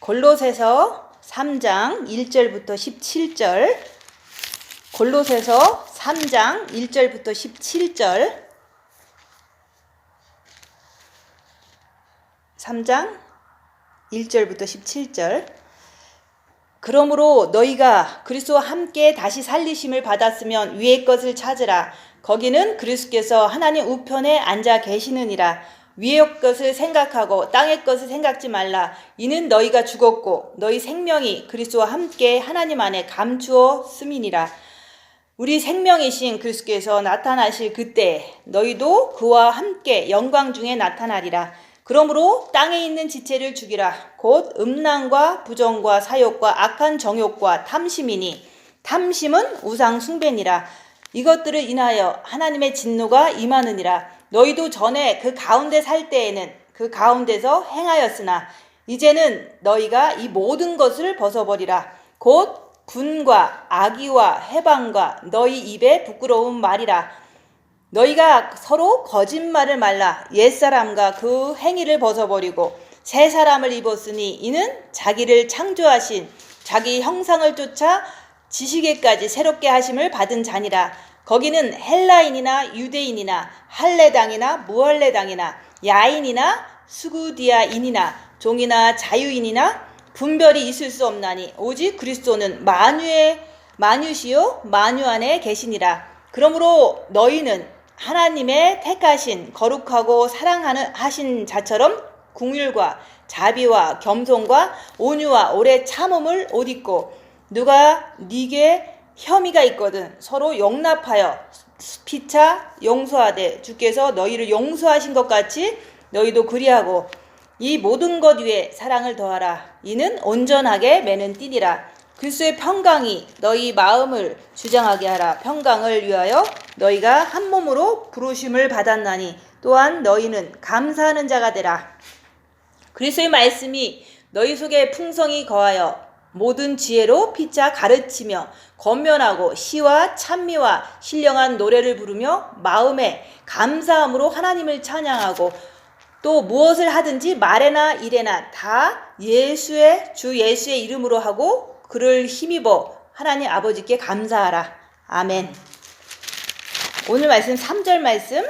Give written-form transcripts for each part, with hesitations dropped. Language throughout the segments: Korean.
골로새서 3장 1절부터 17절, 골로새서 3장 1절부터 17절, 3장 1절부터 17절. 그러므로 너희가 그리스도와 함께 다시 살리심을 받았으면 위의 것을 찾으라. 거기는 그리스도께서 하나님 우편에 앉아 계시느니라. 위의 것을 생각하고 땅의 것을 생각지 말라. 이는 너희가 죽었고 너희 생명이 그리스도와 함께 하나님 안에 감추었음이니라. 우리 생명이신 그리스도께서 나타나실 그때 너희도 그와 함께 영광 중에 나타나리라. 그러므로 땅에 있는 지체를 죽이라. 곧 음란과 부정과 사욕과 악한 정욕과 탐심이니 탐심은 우상 숭배니라. 이것들을 인하여 하나님의 진노가 임하느니라. 너희도 전에 그 가운데 살 때에는 그 가운데서 행하였으나 이제는 너희가 이 모든 것을 벗어버리라. 곧 분과 악의와 해방과 너희 입에 부끄러운 말이라. 너희가 서로 거짓말을 말라. 옛사람과 그 행위를 벗어버리고 새 사람을 입었으니 이는 자기를 창조하신 자기 형상을 쫓아 지식에까지 새롭게 하심을 받은 자니라. 거기는 헬라인이나 유대인이나 할례당이나 무할례당이나 야인이나 수구디아인이나 종이나 자유인이나 분별이 있을 수 없나니 오직 그리스도는 만유시요 만유 안에 계시니라. 그러므로 너희는 하나님의 택하신 거룩하고 사랑하신 자처럼 긍휼과 자비와 겸손과 온유와 오래 참음을 옷 입고 누가 네게 혐의가 있거든 서로 용납하여 피차 용서하되 주께서 너희를 용서하신 것 같이 너희도 그리하고 이 모든 것 위에 사랑을 더하라. 이는 온전하게 매는 띠니라. 그리스도의 평강이 너희 마음을 주장하게 하라. 평강을 위하여 너희가 한 몸으로 부르심을 받았나니 또한 너희는 감사하는 자가 되라. 그리스도의 말씀이 너희 속에 풍성히 거하여 모든 지혜로 피차 가르치며 권면하고 시와 찬미와 신령한 노래를 부르며 마음에 감사함으로 하나님을 찬양하고 또 무엇을 하든지 말에나 일에나 다 주 예수의 이름으로 하고 그를 힘입어 하나님 아버지께 감사하라. 아멘. 오늘 말씀 3절 말씀.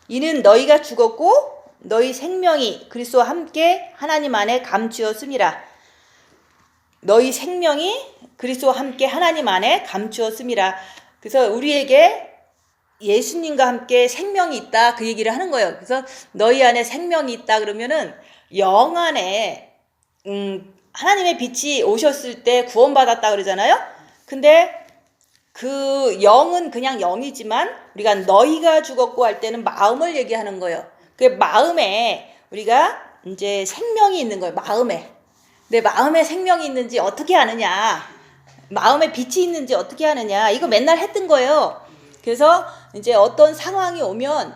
이는 너희가 죽었고 너희 생명이 그리스도와 함께 하나님 안에 감추었음이라. 너희 생명이 그리스도와 함께 하나님 안에 감추었음이라. 그래서 우리에게 예수님과 함께 생명이 있다 그 얘기를 하는 거예요. 그래서 너희 안에 생명이 있다 그러면은 영 안에 하나님의 빛이 오셨을 때 구원받았다 그러잖아요. 근데 그 영은 그냥 영이지만 우리가 너희가 죽었고 할 때는 마음을 얘기하는 거예요. 그 마음에 우리가 이제 생명이 있는 거예요. 마음에. 내 마음에 생명이 있는지 어떻게 아느냐, 마음에 빛이 있는지 어떻게 아느냐, 이거 맨날 했던 거예요. 그래서 이제 어떤 상황이 오면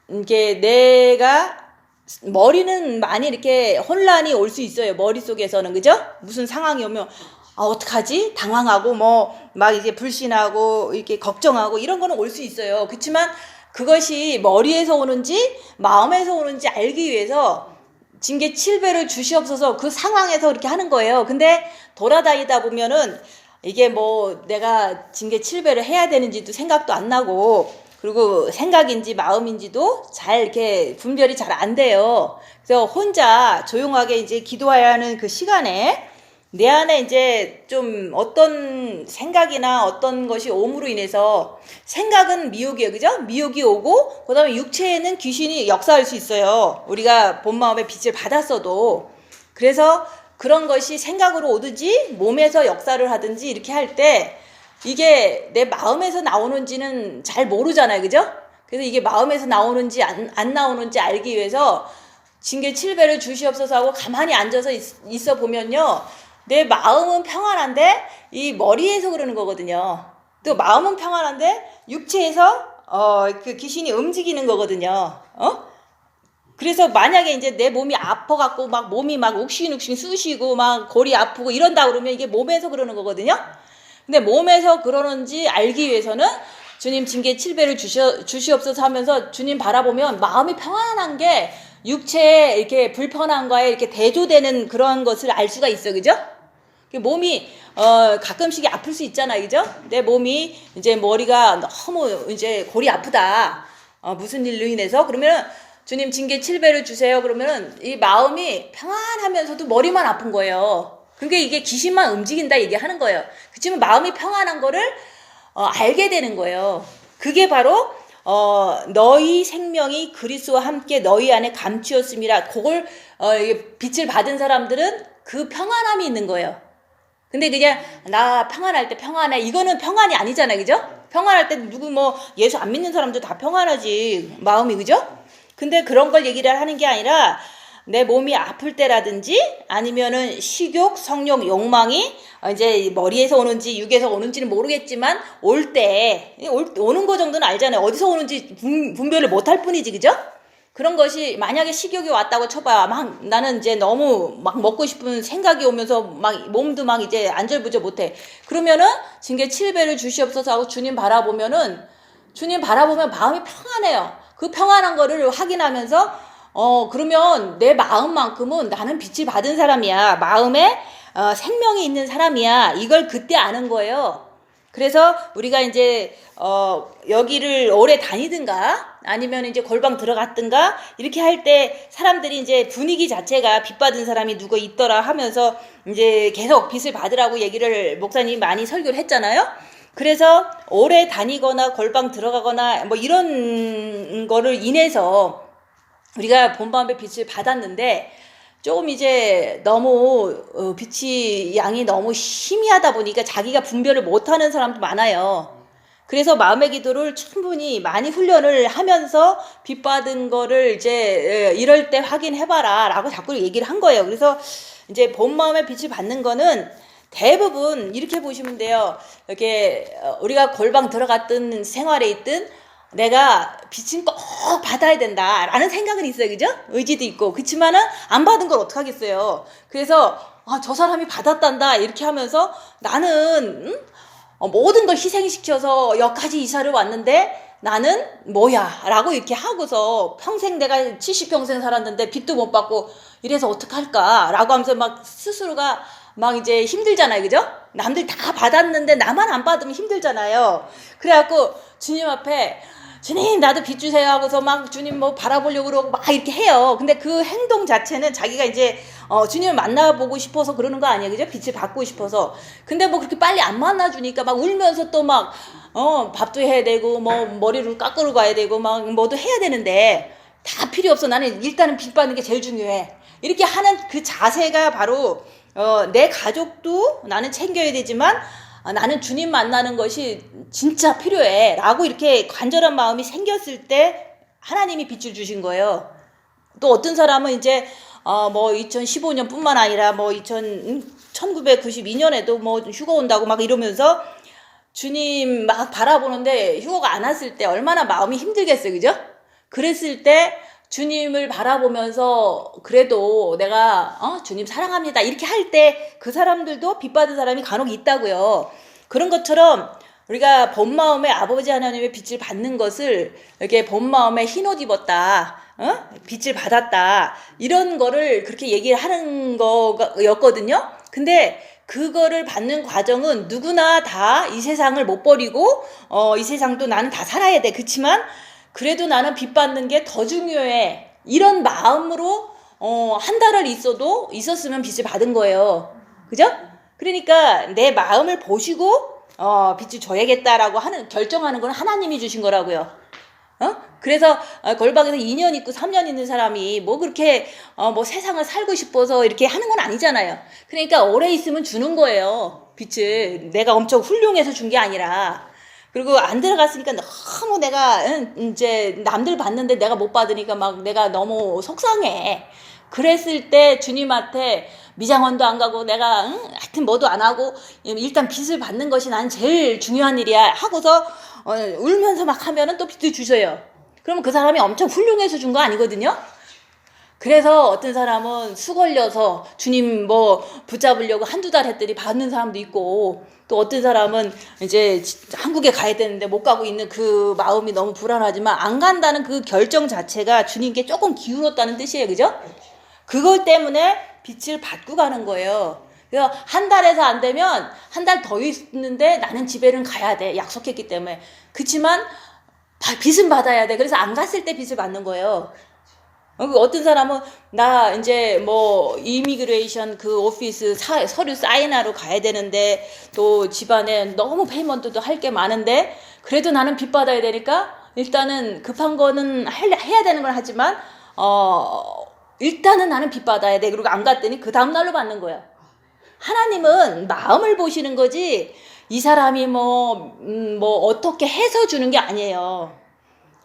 이게 내가 머리는 많이 이렇게 혼란이 올 수 있어요. 머릿속에서는. 그죠? 무슨 상황이 오면 어떡하지? 당황하고 막 이제 불신하고 이렇게 걱정하고 이런 거는 올 수 있어요. 그렇지만 그것이 머리에서 오는지 마음에서 오는지 알기 위해서 징계 7배를 주시옵소서 그 상황에서 이렇게 하는 거예요. 근데 돌아다니다 보면은 이게 내가 징계 7배를 해야 되는지도 생각도 안 나고 그리고 생각인지 마음인지도 잘 이렇게 분별이 잘 안 돼요. 그래서 혼자 조용하게 이제 기도해야 하는 그 시간에 내 안에 이제 좀 어떤 생각이나 어떤 것이 옴으로 인해서 생각은 미혹이에요. 그죠? 미혹이 오고 그 다음에 육체에는 귀신이 역사할 수 있어요. 우리가 본 마음의 빛을 받았어도. 그래서 그런 것이 생각으로 오든지 몸에서 역사를 하든지 이렇게 할 때 이게 내 마음에서 나오는지는 잘 모르잖아요. 그죠? 그래서 이게 마음에서 나오는지 안 나오는지 알기 위해서 징계 7배를 주시옵소서 하고 가만히 앉아서 있어 보면요. 내 마음은 평안한데 이 머리에서 그러는 거거든요. 또 마음은 평안한데 육체에서 그 귀신이 움직이는 거거든요. 그래서 만약에 이제 내 몸이 아파갖고 막 몸이 막 욱신욱신 쑤시고 막 골이 아프고 이런다 그러면 이게 몸에서 그러는 거거든요. 근데 몸에서 그러는지 알기 위해서는 주님 징계 7배를 주시옵소서 하면서 주님 바라보면 마음이 평안한 게 육체에 이렇게 불편함과에 이렇게 대조되는 그런 것을 알 수가 있어, 그죠? 몸이 가끔씩 아플 수 있잖아, 그죠? 내 몸이 이제 머리가 너무 이제 골이 아프다. 무슨 일로 인해서 그러면 주님 징계 7배를 주세요. 그러면은 이 마음이 평안하면서도 머리만 아픈 거예요. 그러니까 이게 귀신만 움직인다 얘기하는 거예요. 그치만 마음이 평안한 거를 알게 되는 거예요. 그게 바로 너희 생명이 그리스도와 함께 너희 안에 감추었음이라. 그걸 빛을 받은 사람들은 그 평안함이 있는 거예요. 근데 그냥 나 평안할 때 평안해, 이거는 평안이 아니잖아요, 그죠? 평안할 때 누구 뭐 예수 안 믿는 사람도 다 평안하지, 마음이, 그죠? 근데 그런 걸 얘기를 하는 게 아니라 내 몸이 아플 때라든지 아니면은 식욕, 성욕, 욕망이 이제 머리에서 오는지 육에서 오는지는 모르겠지만 오는 거 정도는 알잖아요. 어디서 오는지 분별을 못할 뿐이지, 그죠? 그런 것이 만약에 식욕이 왔다고 쳐봐. 막 나는 이제 너무 막 먹고 싶은 생각이 오면서 막 몸도 막 이제 안절부절 못해. 그러면은 징계 7배를 주시옵소서 하고 주님 바라보면 마음이 평안해요. 그 평안한 거를 확인하면서 그러면 내 마음만큼은 나는 빛을 받은 사람이야. 마음에 생명이 있는 사람이야. 이걸 그때 아는 거예요. 그래서 우리가 이제 여기를 오래 다니든가 아니면 이제 골방 들어갔든가 이렇게 할 때 사람들이 이제 분위기 자체가 빛 받은 사람이 누구 있더라 하면서 이제 계속 빛을 받으라고 얘기를 목사님이 많이 설교를 했잖아요. 그래서 오래 다니거나 골방 들어가거나 뭐 이런 거를 인해서 우리가 본마음의 빛을 받았는데 조금 이제 너무 빛이 양이 너무 희미하다 보니까 자기가 분별을 못하는 사람도 많아요. 그래서 마음의 기도를 충분히 많이 훈련을 하면서 빛 받은 거를 이제 이럴 때 확인해봐라 라고 자꾸 얘기를 한 거예요. 그래서 이제 본마음의 빛을 받는 거는 대부분 이렇게 보시면 돼요. 이렇게 우리가 골방 들어갔든 생활에 있든 내가 빛은 꼭 받아야 된다라는 생각은 있어요, 그죠? 의지도 있고. 그렇지만은 안 받은 걸 어떡하겠어요. 그래서 저 사람이 받았단다 이렇게 하면서 나는 모든 걸 희생시켜서 여기까지 이사를 왔는데 나는 뭐야 라고 이렇게 하고서 평생 내가 70평생 살았는데 빚도 못 받고 이래서 어떡할까 라고 하면서 막 스스로가 막 이제 힘들잖아요, 그죠? 남들 다 받았는데 나만 안 받으면 힘들잖아요. 그래갖고 주님 앞에 주님 나도 빚 주세요 하고서 막 주님 뭐 바라보려고 그러고 막 이렇게 해요. 근데 그 행동 자체는 자기가 이제 주님을 만나보고 싶어서 그러는 거 아니에요, 그죠? 빚을 받고 싶어서. 근데 뭐 그렇게 빨리 안 만나주니까 막 울면서 또 막 밥도 해야 되고 뭐 머리를 깎으러 가야 되고 막 뭐도 해야 되는데 다 필요 없어. 나는 일단은 빚 받는 게 제일 중요해. 이렇게 하는 그 자세가 바로 내 가족도 나는 챙겨야 되지만 나는 주님 만나는 것이 진짜 필요해 라고 이렇게 간절한 마음이 생겼을 때 하나님이 빛을 주신 거예요. 또 어떤 사람은 이제 뭐 2015년 뿐만 아니라 뭐 1992년에도 뭐 휴가 온다고 막 이러면서 주님 막 바라보는데 휴가가 안 왔을 때 얼마나 마음이 힘들겠어요, 그죠? 그랬을 때 주님을 바라보면서 그래도 내가 주님 사랑합니다 이렇게 할 때 그 사람들도 빛받은 사람이 간혹 있다고요. 그런 것처럼 우리가 본 마음에 아버지 하나님의 빛을 받는 것을 이렇게 본 마음에 흰옷 입었다, 빛을 받았다 이런 거를 그렇게 얘기를 하는 거였거든요. 근데 그거를 받는 과정은 누구나 다 이 세상을 못 버리고 이 세상도 나는 다 살아야 돼. 그렇지만 그래도 나는 빛 받는 게 더 중요해. 이런 마음으로 한 달을 있었으면 빛을 받은 거예요. 그죠? 그러니까 내 마음을 보시고 빛을 줘야겠다라고 결정하는 건 하나님이 주신 거라고요. 그래서 골방에서 2년 있고 3년 있는 사람이 뭐 그렇게 뭐 세상을 살고 싶어서 이렇게 하는 건 아니잖아요. 그러니까 오래 있으면 주는 거예요. 빛을 내가 엄청 훌륭해서 준 게 아니라. 그리고 안 들어갔으니까 너무 내가 이제 남들 받는데 내가 못 받으니까 막 내가 너무 속상해. 그랬을 때 주님한테 미장원도 안 가고 내가 하여튼 뭐도 안 하고 일단 빚을 받는 것이 난 제일 중요한 일이야 하고서 울면서 막 하면은 또 빚을 주셔요. 그러면 그 사람이 엄청 훌륭해서 준 거 아니거든요. 그래서 어떤 사람은 수 걸려서 주님 뭐 붙잡으려고 한두 달 했더니 받는 사람도 있고, 또 어떤 사람은 이제 한국에 가야 되는데 못 가고 있는 그 마음이 너무 불안하지만 안 간다는 그 결정 자체가 주님께 조금 기울었다는 뜻이에요. 그죠? 그것 때문에 빛을 받고 가는 거예요. 그래서 한 달에서 안 되면 한 달 더 있는데 나는 집에는 가야 돼. 약속했기 때문에. 그치만 빛은 받아야 돼. 그래서 안 갔을 때 빛을 받는 거예요. 어떤 사람은 나 이제 뭐 이미그레이션 그 오피스 서류 사인하러 가야 되는데 또 집안에 너무 페이먼트도 할 게 많은데 그래도 나는 빚 받아야 되니까 일단은 급한 거는 해야 되는 걸 하지만 일단은 나는 빚 받아야 돼. 그리고 안 갔더니 그 다음 날로 받는 거야. 하나님은 마음을 보시는 거지 이 사람이 뭐 어떻게 해서 주는 게 아니에요.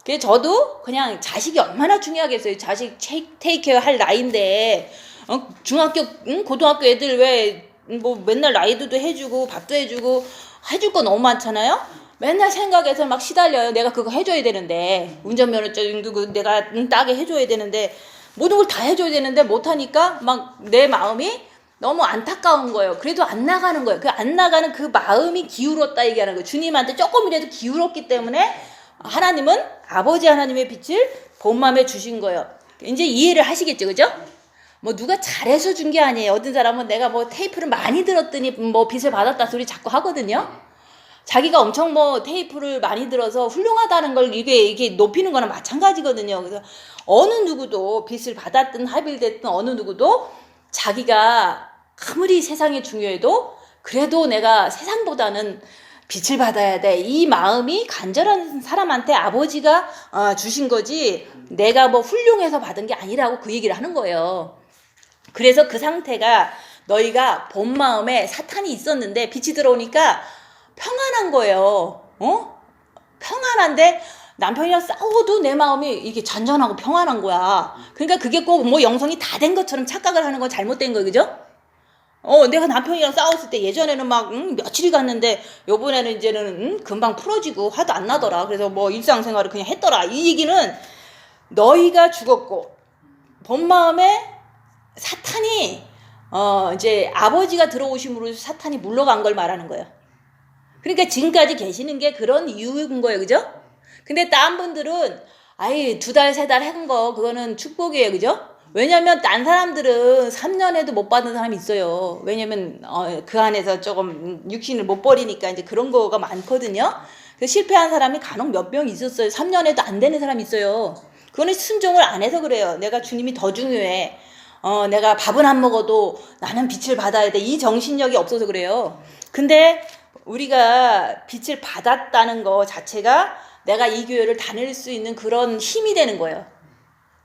그래서 저도 그냥 자식이 얼마나 중요하겠어요. 자식 테이크케어 할 나이인데 중학교 고등학교 애들 왜 뭐 맨날 라이드도 해주고 밥도 해주고 해줄 거 너무 많잖아요. 맨날 생각해서 막 시달려요. 내가 그거 해줘야 되는데 운전면허증도 내가 따게 해줘야 되는데 모든 걸 다 해줘야 되는데 못하니까 막 내 마음이 너무 안타까운 거예요. 그래도 안 나가는 거예요. 그 안 나가는 그 마음이 기울었다 얘기하는 거예요. 주님한테 조금이라도 기울었기 때문에 하나님은 아버지 하나님의 빛을 본맘에 주신 거예요. 이제 이해를 하시겠죠, 그죠? 뭐 누가 잘해서 준 게 아니에요. 어떤 사람은 내가 뭐 테이프를 많이 들었더니 뭐 빛을 받았다 소리 자꾸 하거든요. 자기가 엄청 뭐 테이프를 많이 들어서 훌륭하다는 걸 이게 높이는 거나 마찬가지거든요. 그래서 어느 누구도 빛을 받았든 합일됐든 어느 누구도 자기가 아무리 세상이 중요해도 그래도 내가 세상보다는 빛을 받아야 돼. 이 마음이 간절한 사람한테 아버지가 주신 거지 내가 뭐 훌륭해서 받은 게 아니라고 그 얘기를 하는 거예요. 그래서 그 상태가 너희가 본 마음에 사탄이 있었는데 빛이 들어오니까 평안한 거예요. 평안한데 남편이랑 싸워도 내 마음이 이게 잔잔하고 평안한 거야. 그러니까 그게 꼭 뭐 영성이 다 된 것처럼 착각을 하는 건 잘못된 거예요. 그죠? 내가 남편이랑 싸웠을 때 예전에는 막 며칠이 갔는데 요번에는 이제는 금방 풀어지고 화도 안 나더라. 그래서 뭐 일상생활을 그냥 했더라. 이 얘기는 너희가 죽었고 본 마음에 사탄이 이제 아버지가 들어오심으로 사탄이 물러간 걸 말하는 거예요. 그러니까 지금까지 계시는 게 그런 이유인 거예요. 그죠? 근데 딴 분들은 아예 2달 3달 한 거 그거는 축복이에요. 그죠? 왜냐면 딴 사람들은 3년 해도 못 받는 사람이 있어요. 왜냐면 그 안에서 조금 육신을 못 버리니까 이제 그런 거가 많거든요. 그래서 실패한 사람이 간혹 몇 명 있었어요. 3년 해도 안 되는 사람이 있어요. 그거는 순종을 안 해서 그래요. 내가 주님이 더 중요해. 내가 밥은 안 먹어도 나는 빛을 받아야 돼. 이 정신력이 없어서 그래요. 근데 우리가 빛을 받았다는 거 자체가 내가 이 교회를 다닐 수 있는 그런 힘이 되는 거예요.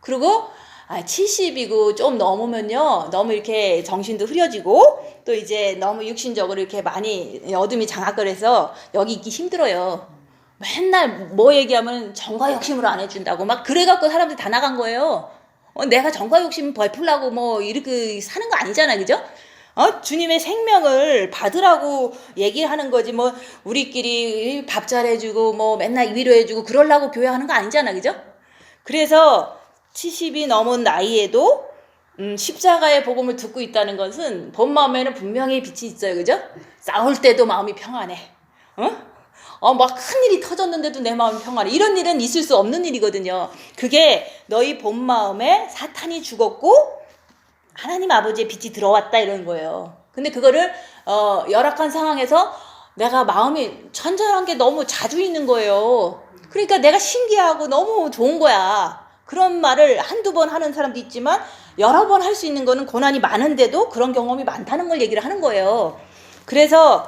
그리고 70이고 좀 넘으면요 너무 이렇게 정신도 흐려지고 또 이제 너무 육신적으로 이렇게 많이 어둠이 장악을 여기 있기 힘들어요. 맨날 뭐 얘기하면 정과 욕심으로 안 해준다고 막 그래갖고 사람들이 다 나간 거예요. 내가 정과 욕심 베풀라고 뭐 이렇게 사는 거 아니잖아. 그죠? 주님의 생명을 받으라고 얘기하는 거지 뭐 우리끼리 밥 잘해주고 뭐 맨날 위로해주고 그러려고 교회하는 거 아니잖아. 그죠? 그래서 70이 넘은 나이에도 십자가의 복음을 듣고 있다는 것은 본 마음에는 분명히 빛이 있어요. 그죠? 싸울 때도 마음이 평안해. 막 큰일이 터졌는데도 내 마음이 평안해. 이런 일은 있을 수 없는 일이거든요. 그게 너희 본 마음에 사탄이 죽었고 하나님 아버지의 빛이 들어왔다 이런 거예요. 근데 그거를 열악한 상황에서 내가 마음이 천천한 게 너무 자주 있는 거예요. 그러니까 내가 신기하고 너무 좋은 거야. 그런 말을 한두 번 하는 사람도 있지만 여러 번 할 수 있는 거는 고난이 많은데도 그런 경험이 많다는 걸 얘기를 하는 거예요. 그래서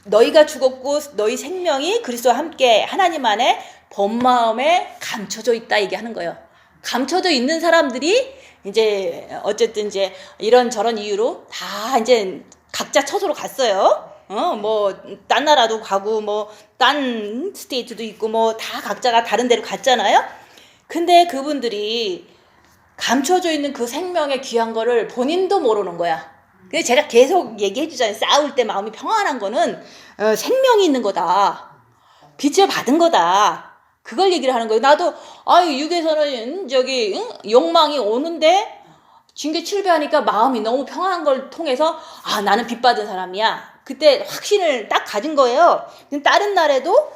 너희가 죽었고 너희 생명이 그리스도와 함께 하나님 안에 본 마음에 감춰져 있다 얘기하는 거예요. 감춰져 있는 사람들이 이제 어쨌든 이제 이런저런 이유로 다 이제 각자 처소로 갔어요. 뭐 딴 나라도 가고 뭐 딴 스테이트도 있고 뭐 다 각자가 다른 데로 갔잖아요. 근데 그분들이 감춰져 있는 그 생명의 귀한 거를 본인도 모르는 거야. 그래서 제가 계속 얘기해 주잖아요. 싸울 때 마음이 평안한 거는 생명이 있는 거다. 빛을 받은 거다. 그걸 얘기를 하는 거예요. 나도 육에서는 저기 욕망이 오는데 징계 7배 하니까 마음이 너무 평안한 걸 통해서 나는 빚받은 사람이야. 그때 확신을 딱 가진 거예요. 근데 다른 날에도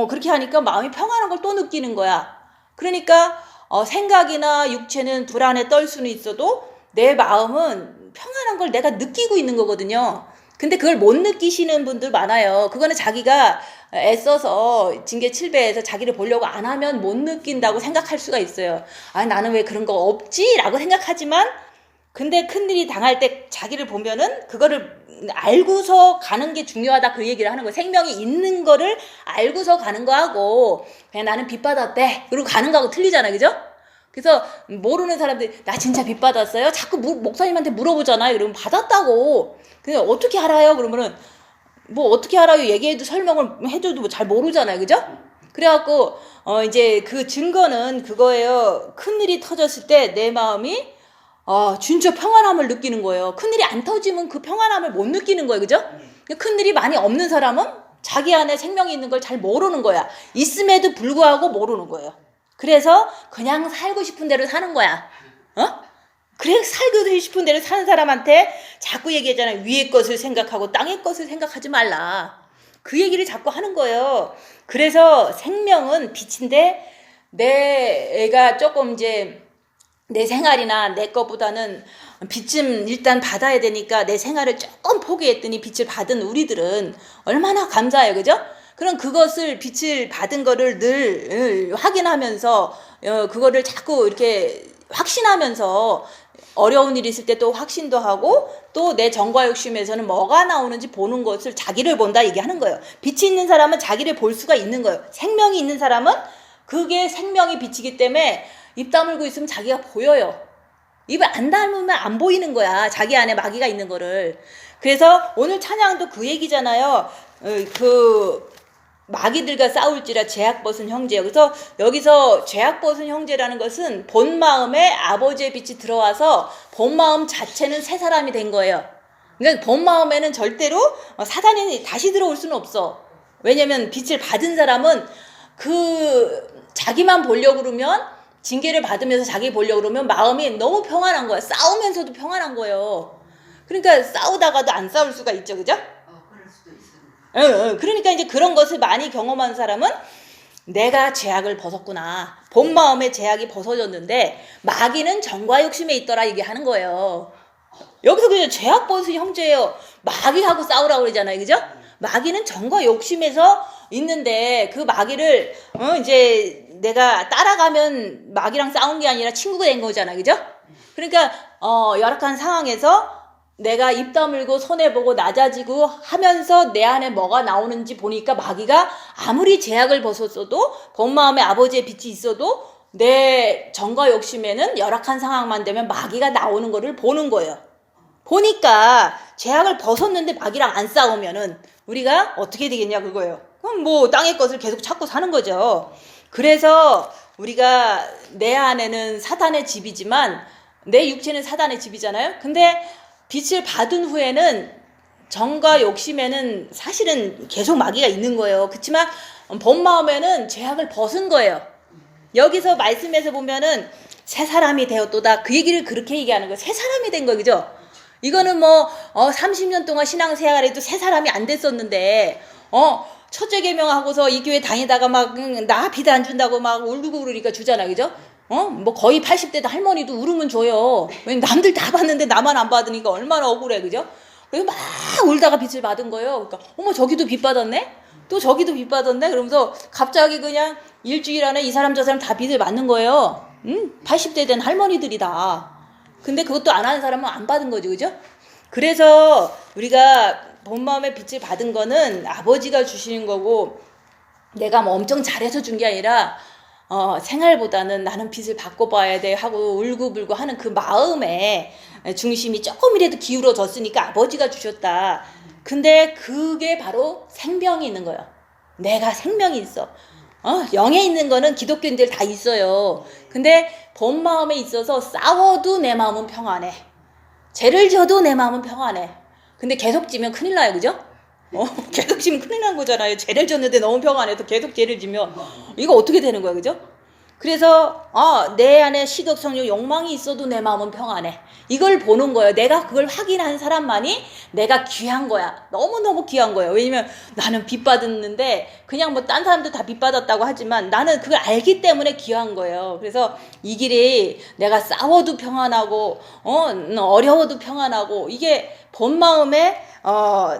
그렇게 하니까 마음이 평안한 걸 또 느끼는 거야. 그러니까 생각이나 육체는 불안에 떨 수는 있어도 내 마음은 평안한 걸 내가 느끼고 있는 거거든요. 근데 그걸 못 느끼시는 분들 많아요. 그거는 자기가 애써서 징계 7배에서 자기를 보려고 안 하면 못 느낀다고 생각할 수가 있어요. 나는 왜 그런 거 없지? 라고 생각하지만 근데 큰일이 당할 때 자기를 보면은 그거를 알고서 가는 게 중요하다 그 얘기를 하는 거예요. 생명이 있는 거를 알고서 가는 거하고 그냥 나는 빚 받았대 그리고 가는 거하고 틀리잖아요. 그죠? 그래서 모르는 사람들이 나 진짜 빚 받았어요? 자꾸 목사님한테 물어보잖아요. 그러면 받았다고. 근데 어떻게 알아요? 그러면은 뭐 어떻게 알아요? 얘기해도 설명을 해줘도 뭐 잘 모르잖아요. 그죠? 그래갖고 이제 그 증거는 그거예요. 큰일이 터졌을 때 내 마음이 진짜 평안함을 느끼는 거예요. 큰일이 안 터지면 그 평안함을 못 느끼는 거예요. 그죠? 큰일이 많이 없는 사람은 자기 안에 생명이 있는 걸 잘 모르는 거야. 있음에도 불구하고 모르는 거예요. 그래서 그냥 살고 싶은 대로 사는 거야. 그래 살고 싶은 대로 사는 사람한테 자꾸 얘기하잖아요. 위의 것을 생각하고 땅의 것을 생각하지 말라. 그 얘기를 자꾸 하는 거예요. 그래서 생명은 빛인데 내가 조금 이제 내 생활이나 내 것보다는 빛좀 일단 받아야 되니까 내 생활을 조금 포기했더니 빛을 받은 우리들은 얼마나 감사해요. 그죠? 그럼 그것을 빛을 받은 거를 늘 확인하면서 그거를 자꾸 이렇게 확신하면서 어려운 일이 있을 때 또 확신도 하고 또 내 정과 욕심에서는 뭐가 나오는지 보는 것을 자기를 본다 얘기하는 거예요. 빛이 있는 사람은 자기를 볼 수가 있는 거예요. 생명이 있는 사람은 그게 생명이 빛이기 때문에 입 다물고 있으면 자기가 보여요. 입을 안 다물면 안 보이는 거야. 자기 안에 마귀가 있는 거를. 그래서 오늘 찬양도 그 얘기잖아요. 그 마귀들과 싸울지라 죄악 벗은 형제요. 그래서 여기서 죄악 벗은 형제라는 것은 본 마음에 아버지의 빛이 들어와서 본 마음 자체는 새 사람이 된 거예요. 그러니까 본 마음에는 절대로 사단이 다시 들어올 수는 없어. 왜냐면 빛을 받은 사람은 그 자기만 보려고 그러면 징계를 받으면서 자기 보려고 그러면 마음이 너무 평안한 거야. 싸우면서도 평안한 거예요. 그러니까 싸우다가도 안 싸울 수가 있죠. 그죠? 그럴 수도 있습니다. 그러니까 이제 그런 것을 많이 경험한 사람은 내가 죄악을 벗었구나. 본 마음의 죄악이 벗어졌는데 마귀는 정과 욕심에 있더라 얘기하는 거예요. 여기서 그냥 죄악 벗은 형제예요. 마귀하고 싸우라고 그러잖아요. 그죠? 마귀는 정과 욕심에서 있는데 그 마귀를 이제 내가 따라가면 마귀랑 싸운 게 아니라 친구가 된 거잖아요. 그죠? 그러니까 열악한 상황에서 내가 입 다물고 손해보고 낮아지고 하면서 내 안에 뭐가 나오는지 보니까 마귀가 아무리 죄악을 벗었어도 본 마음에 아버지의 빛이 있어도 내 정과 욕심에는 열악한 상황만 되면 마귀가 나오는 거를 보는 거예요. 보니까 죄악을 벗었는데 마귀랑 안 싸우면은 우리가 어떻게 되겠냐 그거예요. 그럼 뭐 땅의 것을 계속 찾고 사는 거죠. 그래서 우리가 내 안에는 사단의 집이지만 내 육체는 사단의 집이잖아요. 근데 빛을 받은 후에는 정과 욕심에는 사실은 계속 마귀가 있는 거예요. 그렇지만 본 마음에는 죄악을 벗은 거예요. 여기서 말씀에서 보면은 새 사람이 되었도다. 그 얘기를 그렇게 얘기하는 거예요. 새 사람이 된 거예요. 그죠? 이거는 30년 동안 신앙생활에도 새 사람이 안 됐었는데 첫째 계명하고서 이 교회 다니다가 막 나 비도 안 준다고 막 울고 그러니까 주잖아. 그죠? 뭐 거의 80대도 할머니도 울으면 줘요. 왜냐면 남들 다 받는데 나만 안 받으니까 얼마나 억울해. 그죠? 그래서 막 울다가 빚을 받은 거예요. 그러니까 어머 저기도 빚 받았네? 또 저기도 빚 받았네? 그러면서 갑자기 그냥 일주일 안에 이 사람 저 사람 다 빚을 받는 거예요. 80대 된 할머니들이다. 근데 그것도 안 하는 사람은 안 받은 거죠. 그죠? 그래서 우리가 본 마음의 빛을 받은 거는 아버지가 주시는 거고 내가 뭐 엄청 잘해서 준 게 아니라 생활보다는 나는 빛을 받고 봐야 돼 하고 울고불고 하는 그 마음에 중심이 조금이라도 기울어졌으니까 아버지가 주셨다. 근데 그게 바로 생명이 있는 거예요. 내가 생명이 있어. 영에 있는 거는 기독교인들 다 있어요. 근데 본 마음에 있어서 싸워도 내 마음은 평안해. 죄를 져도 내 마음은 평안해. 근데 계속 지면 큰일 나요. 그죠? 계속 지면 큰일 난 거잖아요. 죄를 졌는데 너무 평안해서 계속 죄를 지면 이거 어떻게 되는 거야, 그죠? 그래서 내 안에 시독, 성욕, 욕망이 있어도 내 마음은 평안해. 이걸 보는 거예요. 내가 그걸 확인한 사람만이 내가 귀한 거야. 너무너무 귀한 거예요. 왜냐면 나는 빚 받았는데 그냥 뭐 딴 사람도 다 빚 받았다고 하지만 나는 그걸 알기 때문에 귀한 거예요. 그래서 이 길이 내가 싸워도 평안하고 어려워도 평안하고 이게 본 마음에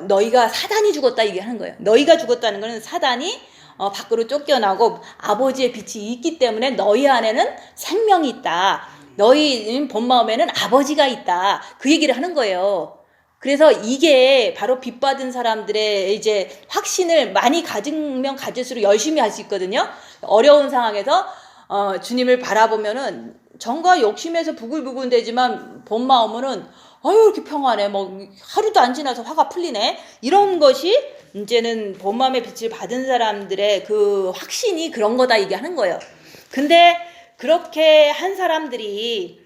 너희가 사단이 죽었다 이게 하는 거예요. 너희가 죽었다는 거는 사단이 밖으로 쫓겨나고 아버지의 빛이 있기 때문에 너희 안에는 생명이 있다. 너희 본 마음에는 아버지가 있다. 그 얘기를 하는 거예요. 그래서 이게 바로 빚 받은 사람들의 이제 확신을 많이 가지면 가질수록 열심히 할 수 있거든요. 어려운 상황에서 주님을 바라보면은 정과 욕심에서 부글부글 되지만 본 마음은 이렇게 평안해. 뭐 하루도 안 지나서 화가 풀리네. 이런 것이 이제는 본 마음의 빛을 받은 사람들의 그 확신이 그런 거다 얘기하는 거예요. 근데 그렇게 한 사람들이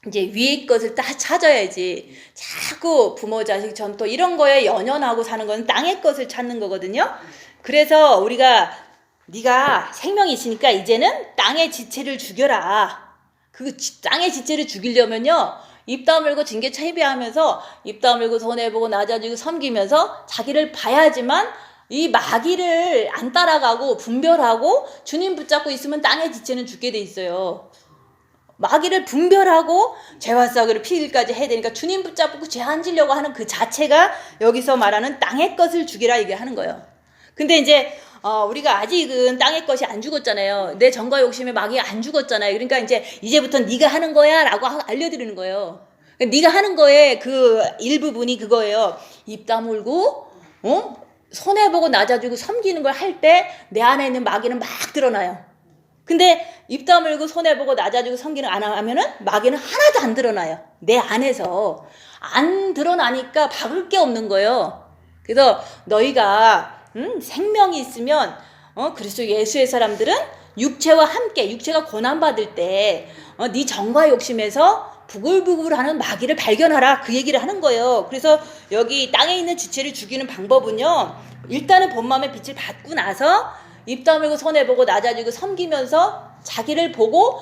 이제 위의 것을 다 찾아야지. 자꾸 부모, 자식, 전토 이런 거에 연연하고 사는 건 땅의 것을 찾는 거거든요. 그래서 우리가 네가 생명이 있으니까 이제는 땅의 지체를 죽여라. 그 땅의 지체를 죽이려면요. 입 다물고 징계 차이비하면서 입 다물고 손해보고 낮아지고 섬기면서 자기를 봐야지만 이 마귀를 안 따라가고 분별하고 주님 붙잡고 있으면 땅의 지체는 죽게 돼 있어요. 마귀를 분별하고 죄와 썩을 피일까지 해야 되니까 주님 붙잡고 죄 안 지려고 하는 그 자체가 여기서 말하는 땅의 것을 죽이라 얘기하는 거예요. 근데 이제 우리가 아직은 땅의 것이 안 죽었잖아요. 내 정과 욕심에 마귀가 안 죽었잖아요. 그러니까 이제부터 네가 하는 거야 라고 알려드리는 거예요. 네가 하는 거에 그 일부분이 그거예요. 입 다물고 손해보고 낮아지고 섬기는 걸 할 때 내 안에 있는 마귀는 막 드러나요. 근데 입 다물고 손해보고 낮아지고 섬기는 안 하면은 마귀는 하나도 안 드러나요. 내 안에서 안 드러나니까 박을 게 없는 거예요. 그래서 너희가 생명이 있으면 그리스도 예수의 사람들은 육체와 함께 육체가 고난받을 때 네 정과 욕심에서 부글부글하는 마귀를 발견하라 그 얘기를 하는 거예요. 그래서 여기 땅에 있는 지체를 죽이는 방법은요. 일단은 본 마음의 빛을 받고 나서 입 다물고 손해보고 낮아지고 섬기면서 자기를 보고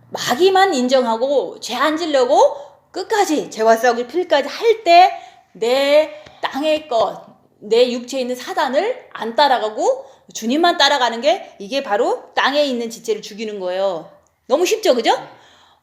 마귀만 인정하고 죄 안 지려고 끝까지 죄와 썩을 필까지 할 때 내 땅의 것, 내 육체에 있는 사단을 안 따라가고 주님만 따라가는 게 이게 바로 땅에 있는 지체를 죽이는 거예요. 너무 쉽죠, 그죠?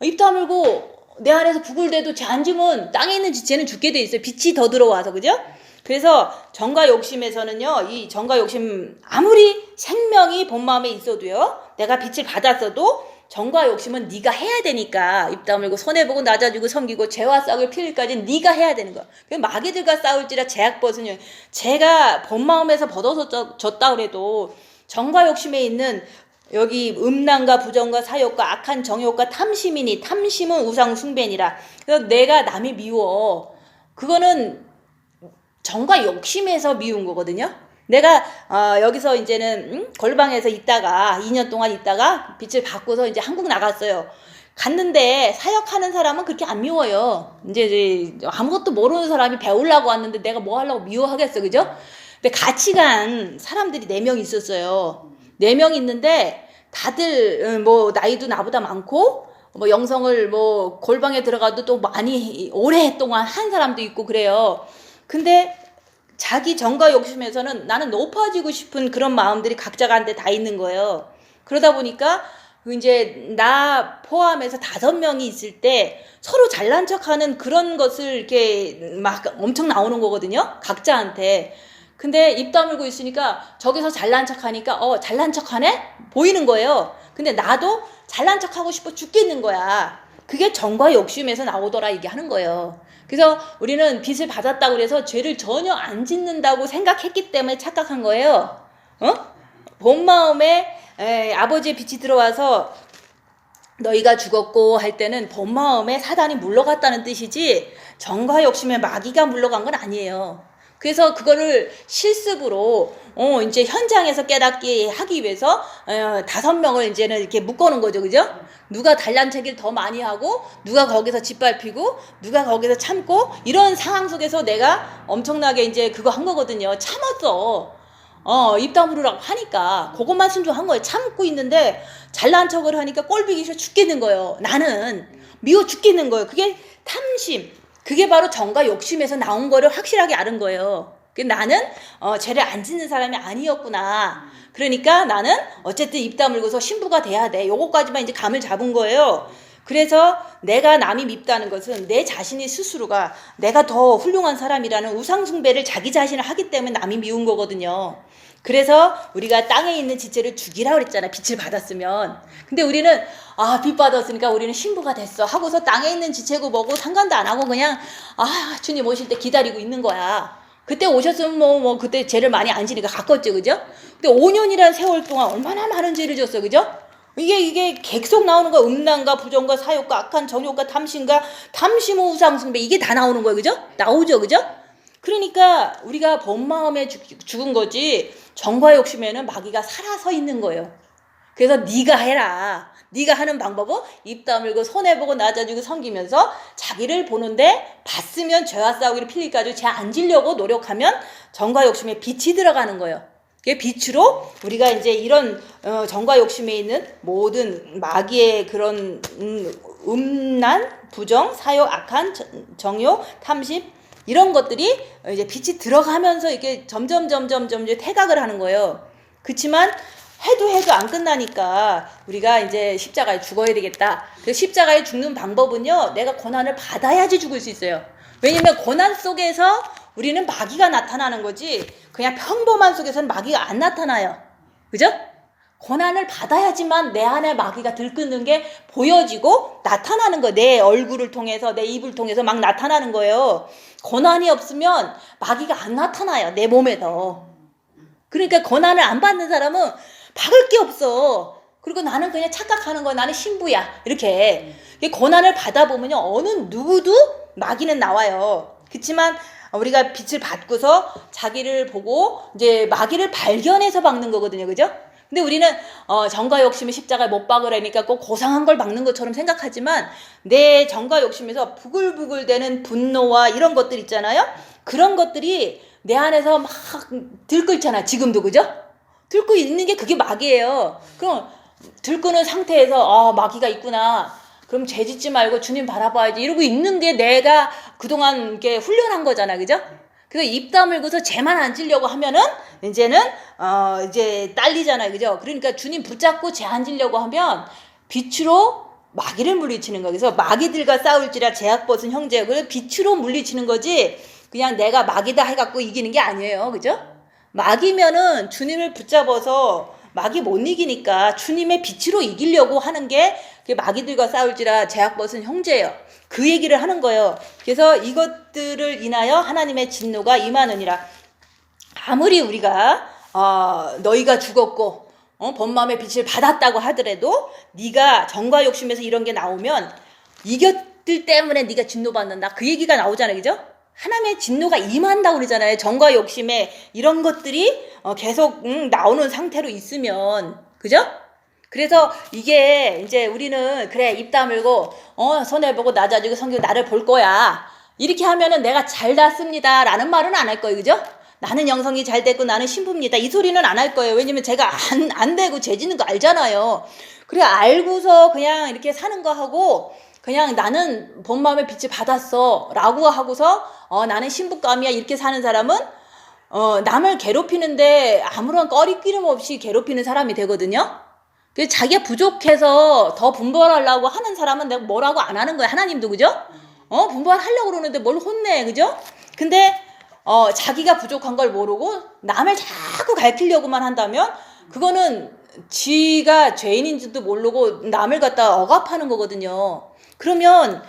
입 다물고 내 안에서 부글대도 죄 안 지면 땅에 있는 지체는 죽게 돼 있어요. 빛이 더 들어와서, 그죠? 그래서 정과 욕심에서는요, 이 정과 욕심 아무리 생명이 본 마음에 있어도요, 내가 빛을 받았어도 정과 욕심은 네가 해야 되니까 입 다물고 손해보고 낮아지고 섬기고 죄와 썩을 필까지 네가 해야 되는 거야. 마귀들과 싸울지라 죄악 벗으니 죄가 본 마음에서 벗어졌다 그래도 정과 욕심에 있는 여기 음란과 부정과 사욕과 악한 정욕과 탐심이니 탐심은 우상 숭배니라. 그래서 내가 남이 미워. 그거는 정과 욕심에서 미운 거거든요. 내가 여기서 이제는 골방에서 있다가 2년 동안 있다가 빛을 받고서 이제 한국 나갔어요. 갔는데 사역하는 사람은 그렇게 안 미워요. 이제 아무것도 모르는 사람이 배우려고 왔는데 내가 뭐 하려고 미워하겠어, 그죠? 근데 같이 간 사람들이 4명 있었어요. 4명 있는데 다들 뭐 나이도 나보다 많고 뭐 영성을 뭐 골방에 들어가도 또 많이 오랫동안 한 사람도 있고 그래요. 근데 자기 정과 욕심에서는 나는 높아지고 싶은 그런 마음들이 각자한테 다 있는 거예요. 그러다 보니까 이제 나 포함해서 5명이 있을 때 서로 잘난 척하는 그런 것을 이렇게 막 엄청 나오는 거거든요. 각자한테. 근데 입 다물고 있으니까 저기서 잘난 척하니까 잘난 척하네? 보이는 거예요. 근데 나도 잘난 척하고 싶어 죽겠는 거야. 그게 정과 욕심에서 나오더라 이게 하는 거예요. 그래서 우리는 빚을 받았다고 해서 죄를 전혀 안 짓는다고 생각했기 때문에 착각한 거예요. 본 마음에 아버지의 빛이 들어와서 너희가 죽었고 할 때는 본 마음에 사단이 물러갔다는 뜻이지 정과 욕심에 마귀가 물러간 건 아니에요. 그래서 그거를 실습으로 이제 현장에서 깨닫게 하기 위해서 5명을 이제는 이렇게 묶어놓은 거죠, 그죠? 누가 단란체기를 더 많이 하고 누가 거기서 짓밟히고 누가 거기서 참고 이런 상황 속에서 내가 엄청나게 이제 그거 한 거거든요. 참았어. 입 다물으라고 하니까 그것만 순종한 거예요. 참고 있는데 잘난 척을 하니까 꼴보기 싫어 죽겠는 거예요. 나는 미워 죽겠는 거예요. 그게 탐심, 그게 바로 정과 욕심에서 나온 거를 확실하게 아는 거예요. 나는 죄를 안 짓는 사람이 아니었구나. 그러니까 나는 어쨌든 입 다물고서 신부가 돼야 돼. 요거까지만 이제 감을 잡은 거예요. 그래서 내가 남이 밉다는 것은 내 자신이 스스로가 내가 더 훌륭한 사람이라는 우상숭배를 자기 자신을 하기 때문에 남이 미운 거거든요. 그래서 우리가 땅에 있는 지체를 죽이라고 그랬잖아. 빛을 받았으면. 근데 우리는 빛 받았으니까 우리는 신부가 됐어 하고서 땅에 있는 지체고 뭐고 상관도 안 하고 그냥 주님 오실 때 기다리고 있는 거야. 그때 오셨으면 그때 죄를 많이 안 지니까 가꿨죠, 그죠? 근데 5년이라는 세월 동안 얼마나 많은 죄를 졌어, 그죠? 이게 계속 나오는 거야. 음란과 부정과 사욕과 악한 정욕과 탐심과 탐심의 우상숭배, 이게 다 나오는 거예요, 그죠? 나오죠, 그죠? 그러니까 우리가 본 마음에 죽은 거지 정과 욕심에는 마귀가 살아서 있는 거예요. 그래서 네가 해라. 네가 하는 방법은 입 다물고 손해보고 낮아지고 섬기면서 자기를 보는데 봤으면 죄와 싸우기를 필리까지 죄 안 지려고 노력하면 정과 욕심에 빛이 들어가는 거예요. 그게 빛으로 우리가 이제 이런 정과 욕심에 있는 모든 마귀의 그런 음란, 부정, 사욕, 악한 정욕, 탐심 이런 것들이 이제 빛이 들어가면서 이렇게 점점 이제 퇴각을 하는 거예요. 그렇지만 해도 안 끝나니까 우리가 이제 십자가에 죽어야 되겠다. 그 십자가에 죽는 방법은요, 내가 고난을 받아야지 죽을 수 있어요. 왜냐면 고난 속에서 우리는 마귀가 나타나는 거지 그냥 평범한 속에서는 마귀가 안 나타나요. 그죠? 고난을 받아야지만 내 안에 마귀가 들끓는 게 보여지고 나타나는 거예요. 내 얼굴을 통해서 내 입을 통해서 막 나타나는 거예요. 고난이 없으면 마귀가 안 나타나요. 내 몸에서. 그러니까 고난을 안 받는 사람은 박을 게 없어. 그리고 나는 그냥 착각하는 거야. 나는 신부야. 이렇게. 고난을 받아보면요, 어느 누구도 마귀는 나와요. 그렇지만 우리가 빛을 받고서 자기를 보고 이제 마귀를 발견해서 박는 거거든요. 그죠? 근데 우리는 정과 욕심의 십자가에 못 박으라니까 꼭 고상한 걸 박는 것처럼 생각하지만 내 정과 욕심에서 부글부글 되는 분노와 이런 것들 있잖아요. 그런 것들이 내 안에서 막 들끓잖아. 지금도. 그죠? 들고 있는 게 그게 마귀예요. 그럼 들끄는 상태에서 마귀가 있구나. 그럼 죄 짓지 말고 주님 바라봐야지. 이러고 있는 게 내가 그동안 이렇게 훈련한 거잖아. 그죠? 그래서 입 다물고서 죄만 안 지려고 하면은 이제는 이제 딸리잖아요. 그죠? 그러니까 주님 붙잡고 죄 안 지려고 하면 빛으로 마귀를 물리치는 거예요. 그래서 마귀들과 싸울지라 제약 벗은 형제요. 그래서 빛으로 물리치는 거지 그냥 내가 마귀다 해갖고 이기는 게 아니에요. 그죠? 마귀면은 주님을 붙잡아서 마귀 못 이기니까 주님의 빛으로 이기려고 하는 게 마귀들과 싸울지라 제약 벗은 형제예요. 그 얘기를 하는 거예요. 그래서 이것들을 인하여 하나님의 진노가 임하느니라. 아무리 우리가 너희가 죽었고 본마음의 빛을 받았다고 하더라도 네가 정과 욕심에서 이런 게 나오면 이것들 때문에 네가 진노받는다. 그 얘기가 나오잖아요. 그죠? 하나님의 진노가 임한다고 그러잖아요. 정과 욕심에 이런 것들이 계속 나오는 상태로 있으면. 그죠? 그래서 이게 이제 우리는 그래 입 다물고 손해보고 낮아지고 성경 나를 볼 거야. 이렇게 하면은 내가 잘 났습니다 라는 말은 안 할 거예요. 그죠? 나는 영성이 잘 됐고 나는 신부입니다. 이 소리는 안 할 거예요. 왜냐면 제가 안 되고 죄 짓는 거 알잖아요. 그래 알고서 그냥 이렇게 사는 거 하고 그냥 나는 본 마음의 빛을 받았어 라고 하고서 나는 신부감이야 이렇게 사는 사람은 남을 괴롭히는데 아무런 꺼리끼름 없이 괴롭히는 사람이 되거든요. 그래서 자기가 부족해서 더 분별하려고 하는 사람은 내가 뭐라고 안 하는 거야. 하나님도. 그죠? 분별하려고 그러는데 뭘 혼내. 그죠? 근데 자기가 부족한 걸 모르고 남을 자꾸 가르치려고만 한다면 그거는 지가 죄인인지도 모르고 남을 갖다 억압하는 거거든요. 그러면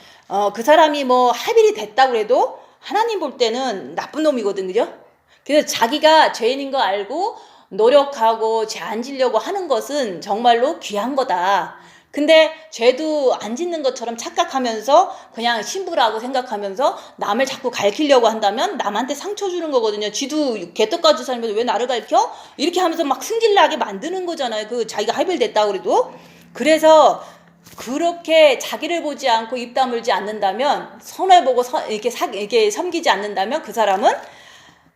그 사람이 뭐 합일이 됐다고 해도 하나님 볼 때는 나쁜 놈이거든. 그죠? 그래서 자기가 죄인인 거 알고 노력하고 죄 안 지려고 하는 것은 정말로 귀한 거다. 근데 죄도 안 짓는 것처럼 착각하면서 그냥 신부라고 생각하면서 남을 자꾸 가르치려고 한다면 남한테 상처 주는 거거든요. 쥐도 개떡까지 살면서 왜 나를 가르쳐? 이렇게 하면서 막 승질나게 만드는 거잖아요. 그 자기가 하이벨됐다 그래도. 그래서 그렇게 자기를 보지 않고 입 다물지 않는다면, 손해보고 이렇게 섬기지 않는다면 그 사람은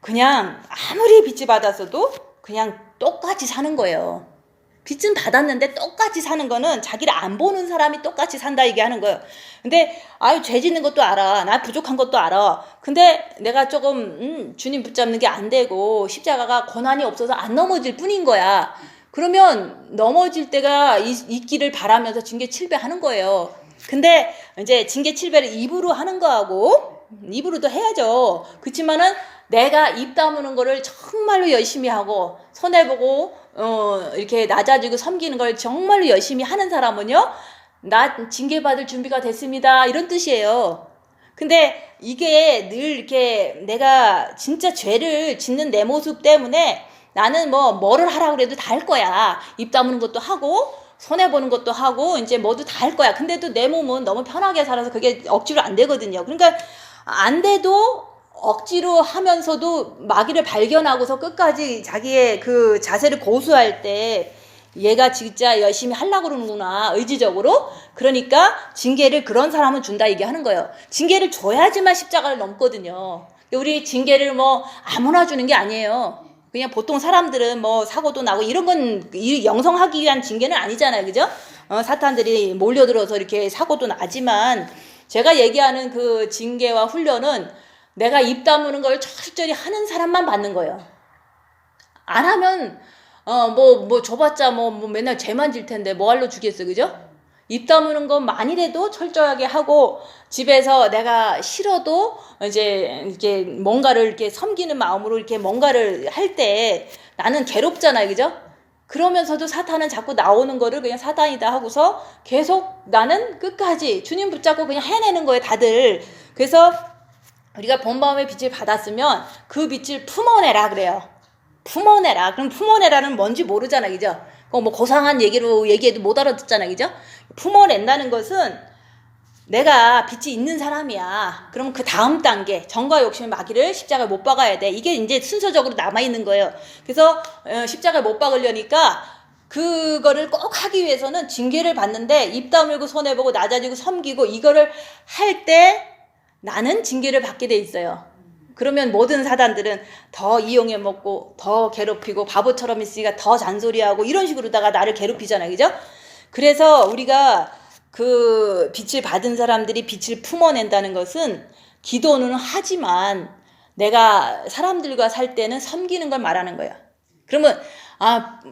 그냥 아무리 빚을 받았어도 그냥 똑같이 사는 거예요. 빚은 받았는데 똑같이 사는 거는 자기를 안 보는 사람이 똑같이 산다 이게 하는 거예요. 근데 아유 죄 짓는 것도 알아. 나 부족한 것도 알아. 근데 내가 조금 주님 붙잡는 게 안 되고 십자가가 권한이 없어서 안 넘어질 뿐인 거야. 그러면 넘어질 때가 있기를 바라면서 징계 7배 하는 거예요. 근데 이제 징계 7배를 입으로 하는 거하고 입으로도 해야죠. 그렇지만은 내가 입 다무는 거를 정말로 열심히 하고 손해보고 이렇게 낮아지고 섬기는 걸 정말로 열심히 하는 사람은요, 나 징계받을 준비가 됐습니다 이런 뜻이에요. 근데 이게 늘 이렇게 내가 진짜 죄를 짓는 내 모습 때문에 나는 뭐를 하라고 그래도 다 할 거야. 입 다무는 것도 하고 손해보는 것도 하고 이제 뭐도 다 할 거야. 근데도 내 몸은 너무 편하게 살아서 그게 억지로 안 되거든요. 그러니까 안 돼도 억지로 하면서도 마귀를 발견하고서 끝까지 자기의 그 자세를 고수할 때 얘가 진짜 열심히 하려고 그러는구나, 의지적으로. 그러니까 징계를 그런 사람은 준다 이게 하는 거예요. 징계를 줘야지만 십자가를 넘거든요. 우리 징계를 뭐 아무나 주는 게 아니에요. 그냥 보통 사람들은 뭐 사고도 나고 이런 건 영성하기 위한 징계는 아니잖아요. 그죠? 사탄들이 몰려들어서 이렇게 사고도 나지만 제가 얘기하는 그 징계와 훈련은 내가 입 다무는 걸 철저히 하는 사람만 받는 거예요. 안 하면 줘봤자 맨날 죄만 질 텐데 뭐 할로 주겠어, 그죠? 입 다무는 건 만이라도 철저하게 하고 집에서 내가 싫어도 이제 뭔가를 이렇게 섬기는 마음으로 이렇게 뭔가를 할 때 나는 괴롭잖아요, 그죠? 그러면서도 사탄은 자꾸 나오는 거를 그냥 사탄이다 하고서 계속 나는 끝까지 주님 붙잡고 그냥 해내는 거예요, 다들. 그래서 우리가 본마음의 빛을 받았으면 그 빛을 품어내라 그래요. 품어내라. 그럼 품어내라는 뭔지 모르잖아, 그죠? 뭐 고상한 얘기해도 못 알아듣잖아, 그죠? 품어낸다는 것은 내가 빛이 있는 사람이야. 그럼 그 다음 단계, 정과 욕심의 마귀를 십자가에 못 박아야 돼. 이게 이제 순서적으로 남아있는 거예요. 그래서 십자가에 못 박으려니까 그거를 꼭 하기 위해서는 징계를 받는데 입 다물고 손해보고 낮아지고 섬기고 이거를 할 때 나는 징계를 받게 돼 있어요. 그러면 모든 사단들은 더 이용해 먹고 더 괴롭히고 바보처럼 있으니까 더 잔소리하고 이런 식으로다가 나를 괴롭히잖아요, 그죠? 그래서 우리가 그 빛을 받은 사람들이 빛을 품어낸다는 것은 기도는 하지만 내가 사람들과 살 때는 섬기는 걸 말하는 거예요. 그러면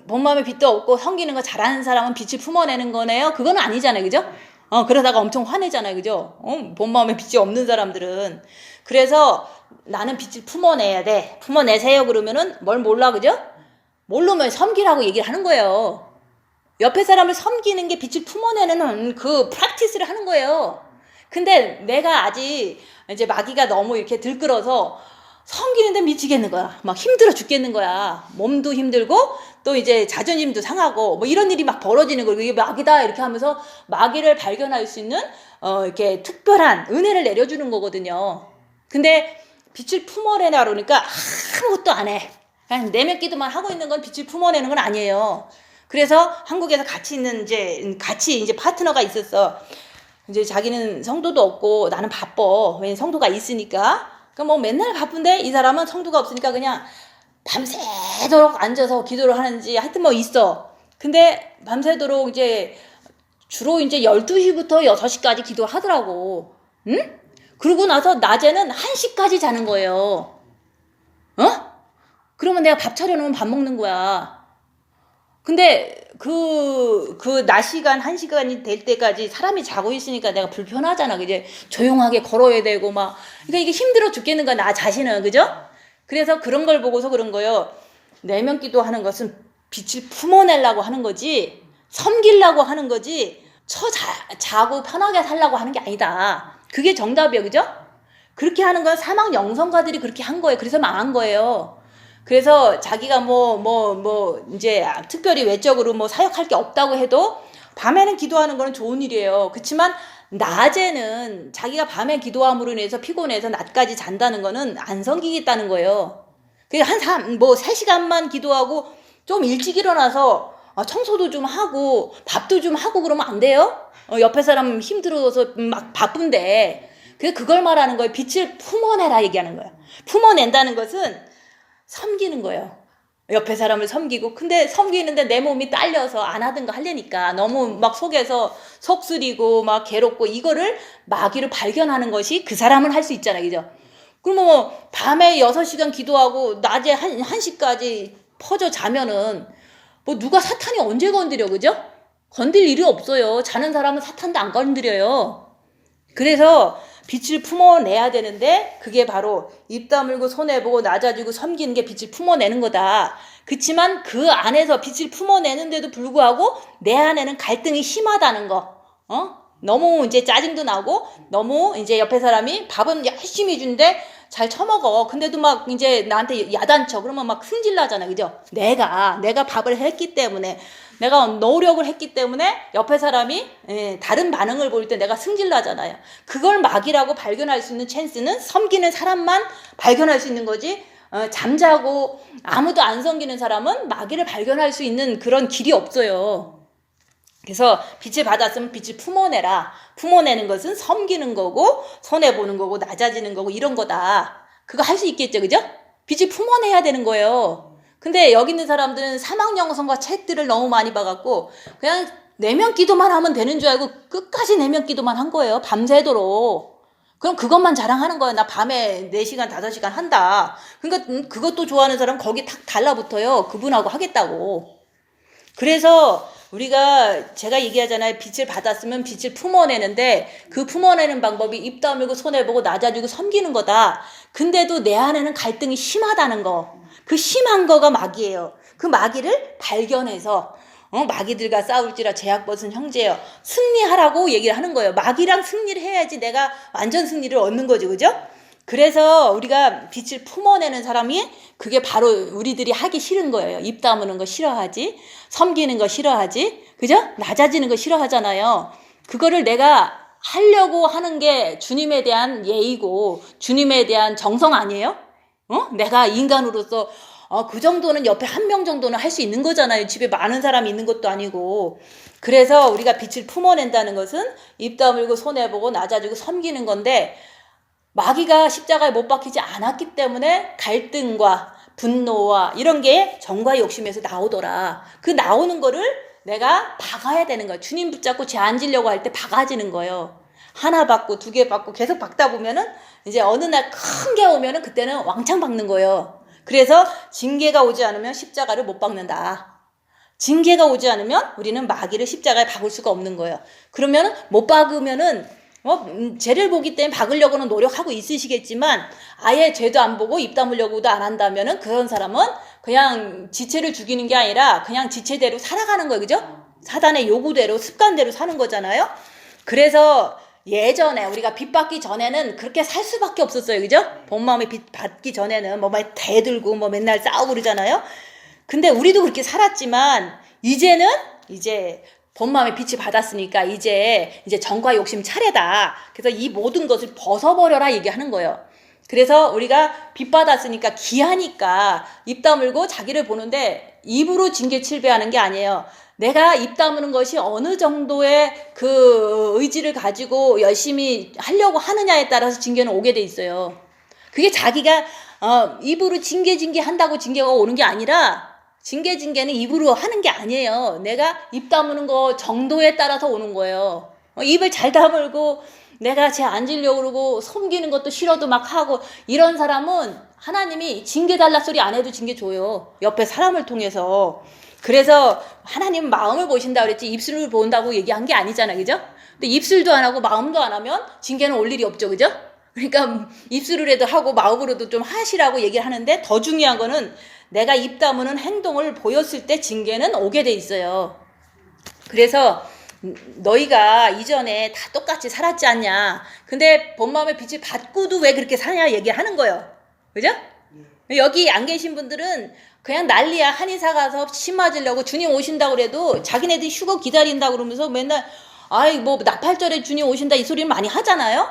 본마음의 빛도 없고 섬기는 거 잘하는 사람은 빛을 품어내는 거네요? 그건 아니잖아요, 그죠? 그러다가 엄청 화내잖아요, 그죠? 본마음에 빛이 없는 사람들은. 그래서 나는 빛을 품어내야 돼. 품어내세요. 그러면은 뭘 몰라, 그죠? 모르면 섬기라고 얘기를 하는 거예요. 옆에 사람을 섬기는 게 빛을 품어내는 그 프랙티스를 하는 거예요. 근데 내가 아직 이제 마귀가 너무 이렇게 들끓어서 섬기는데 미치겠는 거야. 막 힘들어 죽겠는 거야. 몸도 힘들고 또 이제 자존심도 상하고 뭐 이런 일이 막 벌어지는 거예요. 이게 마귀다 이렇게 하면서 마귀를 발견할 수 있는 이렇게 특별한 은혜를 내려주는 거거든요. 근데 빛을 품어내라 그러니까 아무것도 안 해. 그냥 내면 기도만 하고 있는 건 빛을 품어내는 건 아니에요. 그래서 한국에서 같이 이제 파트너가 있었어. 이제 자기는 성도도 없고 나는 바빠. 왜냐면 성도가 있으니까. 그럼 뭐 맨날 바쁜데 이 사람은 성도가 없으니까 그냥 밤새도록 앉아서 기도를 하는지 하여튼 뭐 있어. 근데 밤새도록 이제 주로 이제 12시부터 6시까지 기도를 하더라고. 응? 그러고 나서 낮에는 1시까지 자는 거예요. 그러면 내가 밥 차려놓으면 밥 먹는 거야. 근데 낮 시간 1시간이 될 때까지 사람이 자고 있으니까 내가 불편하잖아. 이제 조용하게 걸어야 되고 막. 그러니까 이게 힘들어 죽겠는 거야, 나 자신은. 그죠? 그래서 그런 걸 보고서 그런 거예요. 내면 기도하는 것은 빛을 품어내려고 하는 거지, 섬기려고 하는 거지, 자고 편하게 살려고 하는 게 아니다. 그게 정답이에요. 그죠? 그렇게 하는 건 사막 영성가들이 그렇게 한 거예요. 그래서 망한 거예요. 그래서 자기가 이제 특별히 외적으로 뭐 사역할 게 없다고 해도 밤에는 기도하는 거는 좋은 일이에요. 그렇지만 낮에는 자기가 밤에 기도함으로 인해서 피곤해서 낮까지 잔다는 거는 안 섬기겠다는 거예요. 뭐 3시간만 기도하고 좀 일찍 일어나서 청소도 좀 하고 밥도 좀 하고 그러면 안 돼요? 옆에 사람 힘들어서 막 바쁜데. 그걸 말하는 거예요. 빛을 품어내라 얘기하는 거예요. 품어낸다는 것은 섬기는 거예요. 옆에 사람을 섬기고. 근데 섬기는데 내 몸이 딸려서 안 하던 거 하려니까 너무 막 속에서 속쓰리고 막 괴롭고, 이거를 마귀를 발견하는 것이 그 사람은 할 수 있잖아요. 그죠? 그럼 뭐 밤에 6시간 기도하고 낮에 1시까지 퍼져 자면은 뭐 누가 사탄이 언제 건드려, 그죠? 건들 일이 없어요. 자는 사람은 사탄도 안 건드려요. 그래서 빛을 품어내야 되는데, 그게 바로 입 다물고 손해보고 낮아지고 섬기는 게 빛을 품어내는 거다. 그렇지만 그 안에서 빛을 품어내는데도 불구하고 내 안에는 갈등이 심하다는 거. 너무 이제 짜증도 나고, 너무 이제 옆에 사람이 밥은 열심히 준대 잘 처먹어. 근데도 막 이제 나한테 야단쳐. 그러면 막 승질나잖아. 그죠? 내가 밥을 했기 때문에, 내가 노력을 했기 때문에 옆에 사람이 다른 반응을 보일 때 내가 승질나잖아요. 그걸 마귀라고 발견할 수 있는 찬스는 섬기는 사람만 발견할 수 있는 거지, 잠자고 아무도 안 섬기는 사람은 마귀를 발견할 수 있는 그런 길이 없어요. 그래서 빛을 받았으면 빛을 품어내라. 품어내는 것은 섬기는 거고 손해보는 거고 낮아지는 거고 이런 거다. 그거 할 수 있겠죠, 그죠? 빛을 품어내야 되는 거예요. 근데 여기 있는 사람들은 사막영성과 책들을 너무 많이 봐갖고 그냥 내면 기도만 하면 되는 줄 알고 끝까지 내면 기도만 한 거예요. 밤새도록. 그럼 그것만 자랑하는 거예요. 나 밤에 4시간 5시간 한다. 그러니까 그것도 좋아하는 사람 거기 탁 달라붙어요. 그분하고 하겠다고. 그래서 제가 얘기하잖아요. 빛을 받았으면 빛을 품어내는데, 그 품어내는 방법이 입 다물고 손해보고 낮아지고 섬기는 거다. 근데도 내 안에는 갈등이 심하다는 거. 그 심한 거가 마귀예요. 그 마귀를 발견해서 마귀들과 싸울지라 제약 벗은 형제여 승리하라고 얘기를 하는 거예요. 마귀랑 승리를 해야지 내가 완전 승리를 얻는 거죠. 그죠? 그래서 우리가 빛을 품어내는 사람이, 그게 바로 우리들이 하기 싫은 거예요. 입 다무는 거 싫어하지, 섬기는 거 싫어하지, 그죠? 낮아지는 거 싫어하잖아요. 그거를 내가 하려고 하는 게 주님에 대한 예의고 주님에 대한 정성 아니에요? 내가 인간으로서 그 정도는 옆에 1명 정도는 할 수 있는 거잖아요. 집에 많은 사람이 있는 것도 아니고. 그래서 우리가 빛을 품어낸다는 것은 입 다물고 손해보고 낮아지고 섬기는 건데, 마귀가 십자가에 못 박히지 않았기 때문에 갈등과 분노와 이런 게 정과 욕심에서 나오더라. 그 나오는 거를 내가 박아야 되는 거예요. 주님 붙잡고 제 앉으려고 할 때 박아지는 거예요. 하나 박고 2개 박고 계속 박다 보면은 이제 어느 날 큰 게 오면은 그때는 왕창 박는 거예요. 그래서 징계가 오지 않으면 십자가를 못 박는다. 징계가 오지 않으면 우리는 마귀를 십자가에 박을 수가 없는 거예요. 그러면 못 박으면은 죄를 보기 때문에 박으려고는 노력하고 있으시겠지만, 아예 죄도 안 보고 입 다물려고도 안 한다면은 그런 사람은 그냥 지체를 죽이는 게 아니라 그냥 지체대로 살아가는 거예요. 그죠? 사단의 요구대로 습관대로 사는 거잖아요. 그래서 예전에 우리가 빛 받기 전에는 그렇게 살 수밖에 없었어요. 그죠? 본 마음에 빛 받기 전에는 뭐 대들고 뭐 맨날 싸우고 그러잖아요. 근데 우리도 그렇게 살았지만 이제는 본 마음에 빛을 받았으니까 이제 정과 욕심 차례다. 그래서 이 모든 것을 벗어버려라 얘기하는 거예요. 그래서 우리가 빛 받았으니까 귀하니까 입 다물고 자기를 보는데, 입으로 징계 칠배하는 게 아니에요. 내가 입 다무는 것이 어느 정도의 그 의지를 가지고 열심히 하려고 하느냐에 따라서 징계는 오게 돼 있어요. 그게 자기가 입으로 징계 한다고 징계가 오는 게 아니라, 징계는 입으로 하는 게 아니에요. 내가 입 다무는 거 정도에 따라서 오는 거예요. 입을 잘 다물고 내가 제 앉으려고 그러고 섬기는 것도 싫어도 막 하고, 이런 사람은 하나님이 징계 달라 소리 안 해도 징계 줘요. 옆에 사람을 통해서. 그래서 하나님은 마음을 보신다 그랬지 입술을 본다고 얘기한 게 아니잖아요. 그죠? 근데 입술도 안 하고 마음도 안 하면 징계는 올 일이 없죠. 그죠? 그러니까 입술로라도 하고 마음으로도 좀 하시라고 얘기를 하는데, 더 중요한 거는 내가 입 다무는 행동을 보였을 때 징계는 오게 돼 있어요. 그래서 너희가 이전에 다 똑같이 살았지 않냐. 근데 본 마음의 빛을 받고도 왜 그렇게 사냐 얘기하는 거예요. 그죠? 여기 안 계신 분들은 그냥 난리야. 한의사 가서 침 맞으려고 주님 오신다고 그래도 자기네들이 휴거 기다린다 그러면서 맨날 아이 뭐 나팔절에 주님 오신다 이 소리를 많이 하잖아요.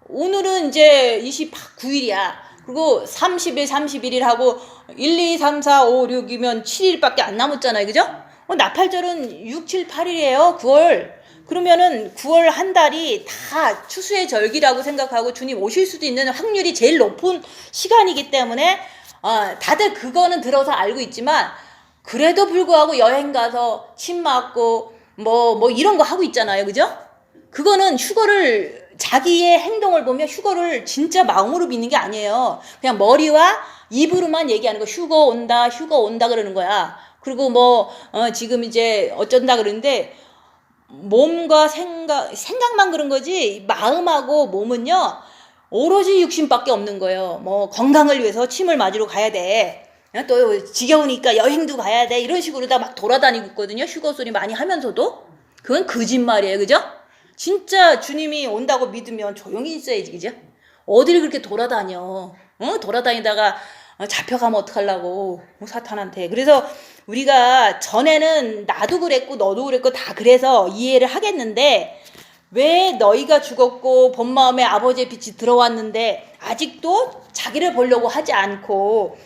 오늘은 이제 29일이야. 그리고 30일, 31일 하고 1, 2, 3, 4, 5, 6이면 7일밖에 안 남았잖아요. 그죠? 나팔절은 6, 7, 8일이에요. 9월. 그러면은 9월 한 달이 다 추수의 절기라고 생각하고 주님 오실 수도 있는 확률이 제일 높은 시간이기 때문에 다들 그거는 들어서 알고 있지만 그래도 불구하고 여행 가서 침 맞고 뭐 이런 거 하고 있잖아요. 그죠? 그거는 휴거를 자기의 행동을 보면 휴거를 진짜 마음으로 믿는 게 아니에요. 그냥 머리와 입으로만 얘기하는 거. 휴거 온다 그러는 거야. 그리고 지금 이제 어쩐다 그러는데 몸과 생각만 그런 거지 마음하고 몸은요 오로지 육신밖에 없는 거예요. 건강을 위해서 침을 맞으러 가야 돼. 또 지겨우니까 여행도 가야 돼. 이런 식으로 다 막 돌아다니고 있거든요. 휴거 소리 많이 하면서도. 그건 거짓말이에요. 그죠? 진짜 주님이 온다고 믿으면 조용히 있어야지. 그죠? 어디를 그렇게 돌아다녀. 돌아다니다가 잡혀가면 어떡하려고. 사탄한테. 그래서 우리가 전에는 나도 그랬고 너도 그랬고 다 그래서 이해를 하겠는데 왜 너희가 죽었고 본 마음에 아버지의 빛이 들어왔는데 아직도 자기를 보려고 하지 않고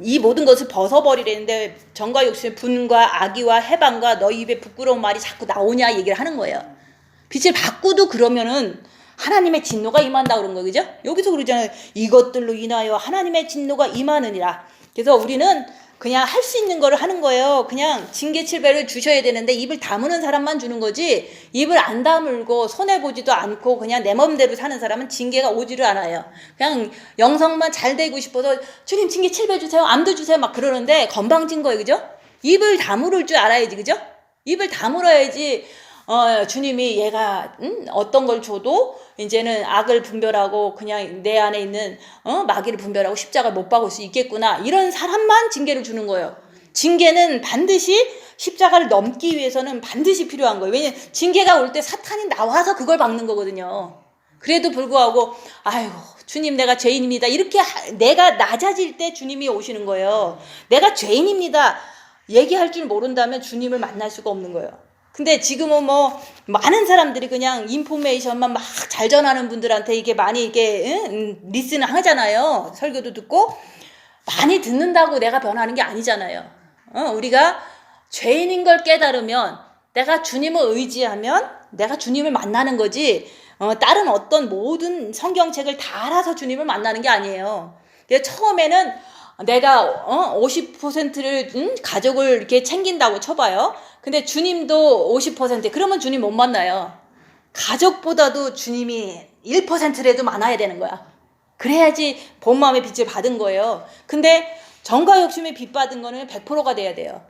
이 모든 것을 벗어버리려는데 정과 욕심의 분과 악의와 해방과 너희 입에 부끄러운 말이 자꾸 나오냐 얘기를 하는 거예요. 빛을 바꾸도 그러면은 하나님의 진노가 임한다 그런 거 그죠? 여기서 그러잖아요. 이것들로 인하여 하나님의 진노가 임하느니라. 그래서 우리는 그냥 할 수 있는 거를 하는 거예요. 그냥 징계 칠배를 주셔야 되는데 입을 다무는 사람만 주는 거지 입을 안 다물고 손해보지도 않고 그냥 내 맘대로 사는 사람은 징계가 오지를 않아요. 그냥 영성만 잘 되고 싶어서 주님 징계 칠배 주세요. 암도 주세요. 막 그러는데 건방진 거예요. 그죠? 입을 다물을 줄 알아야지. 그죠? 입을 다물어야지 주님이 얘가 어떤 걸 줘도 이제는 악을 분별하고 그냥 내 안에 있는 마귀를 분별하고 십자가를 못 박을 수 있겠구나. 이런 사람만 징계를 주는 거예요. 징계는 반드시 십자가를 넘기 위해서는 반드시 필요한 거예요. 왜냐면 징계가 올 때 사탄이 나와서 그걸 박는 거거든요. 그래도 불구하고 아이고 주님 내가 죄인입니다. 이렇게 내가 낮아질 때 주님이 오시는 거예요. 내가 죄인입니다. 얘기할 줄 모른다면 주님을 만날 수가 없는 거예요. 근데 지금은 많은 사람들이 그냥 인포메이션만 막 잘 전하는 분들한테 이게 많이 이게 리스는 하잖아요. 설교도 듣고 많이 듣는다고 내가 변하는 게 아니잖아요. 우리가 죄인인 걸 깨달으면 내가 주님을 의지하면 내가 주님을 만나는 거지 다른 어떤 모든 성경책을 다 알아서 주님을 만나는 게 아니에요. 처음에는 내가 50%를 가족을 이렇게 챙긴다고 쳐봐요. 근데 주님도 50% 그러면 주님 못 만나요. 가족보다도 주님이 1%라도 많아야 되는 거야. 그래야지 본 마음의 빛을 받은 거예요. 근데 정과 욕심의 빛 받은 거는 100%가 돼야 돼요.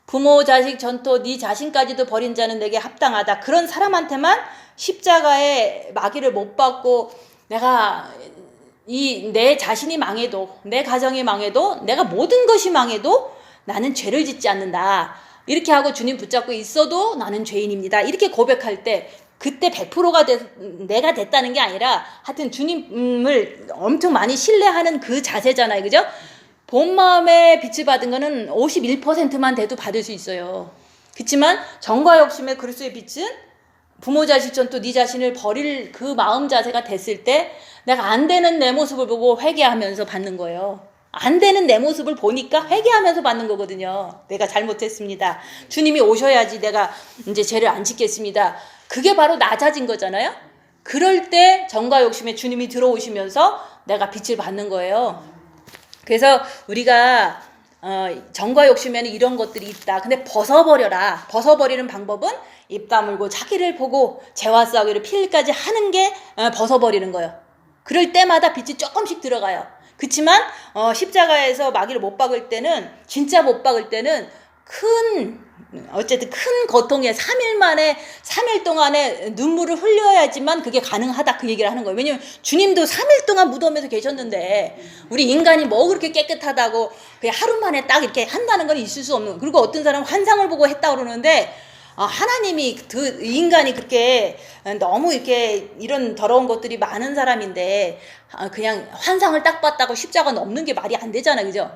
부모, 자식, 전토, 네 자신까지도 버린 자는 내게 합당하다. 그런 사람한테만 십자가의 마귀를 못 받고 내가 내 자신이 망해도 내 가정이 망해도 내가 모든 것이 망해도 나는 죄를 짓지 않는다. 이렇게 하고 주님 붙잡고 있어도 나는 죄인입니다. 이렇게 고백할 때 그때 100%가 내가 됐다는 게 아니라 하여튼 주님을 엄청 많이 신뢰하는 그 자세잖아요. 그죠? 본 마음에 빛을 받은 거는 51%만 돼도 받을 수 있어요. 그렇지만 정과 욕심의 그리스도의 빛은 부모 자식 전또 네 자신을 버릴 그 마음 자세가 됐을 때 내가 안 되는 내 모습을 보고 회개하면서 받는 거예요. 안 되는 내 모습을 보니까 회개하면서 받는 거거든요. 내가 잘못했습니다. 주님이 오셔야지 내가 이제 죄를 안 짓겠습니다. 그게 바로 낮아진 거잖아요. 그럴 때 정과 욕심에 주님이 들어오시면서 내가 빛을 받는 거예요. 그래서 우리가 정과 욕심에는 이런 것들이 있다. 근데 벗어버려라. 벗어버리는 방법은 입 다물고 자기를 보고 죄와 싸우기를 필까지 하는 게 벗어버리는 거예요. 그럴 때마다 빛이 조금씩 들어가요. 그렇지만 십자가에서 마귀를 못 박을 때는 진짜 못 박을 때는 어쨌든 큰 고통에 3일 동안에 눈물을 흘려야지만 그게 가능하다 그 얘기를 하는 거예요. 왜냐면 주님도 3일 동안 무덤에서 계셨는데 우리 인간이 뭐 그렇게 깨끗하다고 그냥 하루 만에 딱 이렇게 한다는 건 있을 수 없는 거예요. 그리고 어떤 사람은 환상을 보고 했다 그러는데 하나님이 인간이 그렇게 너무 이렇게 이런 더러운 것들이 많은 사람인데 그냥 환상을 딱 봤다고 십자가 넘는 게 말이 안 되잖아, 그죠?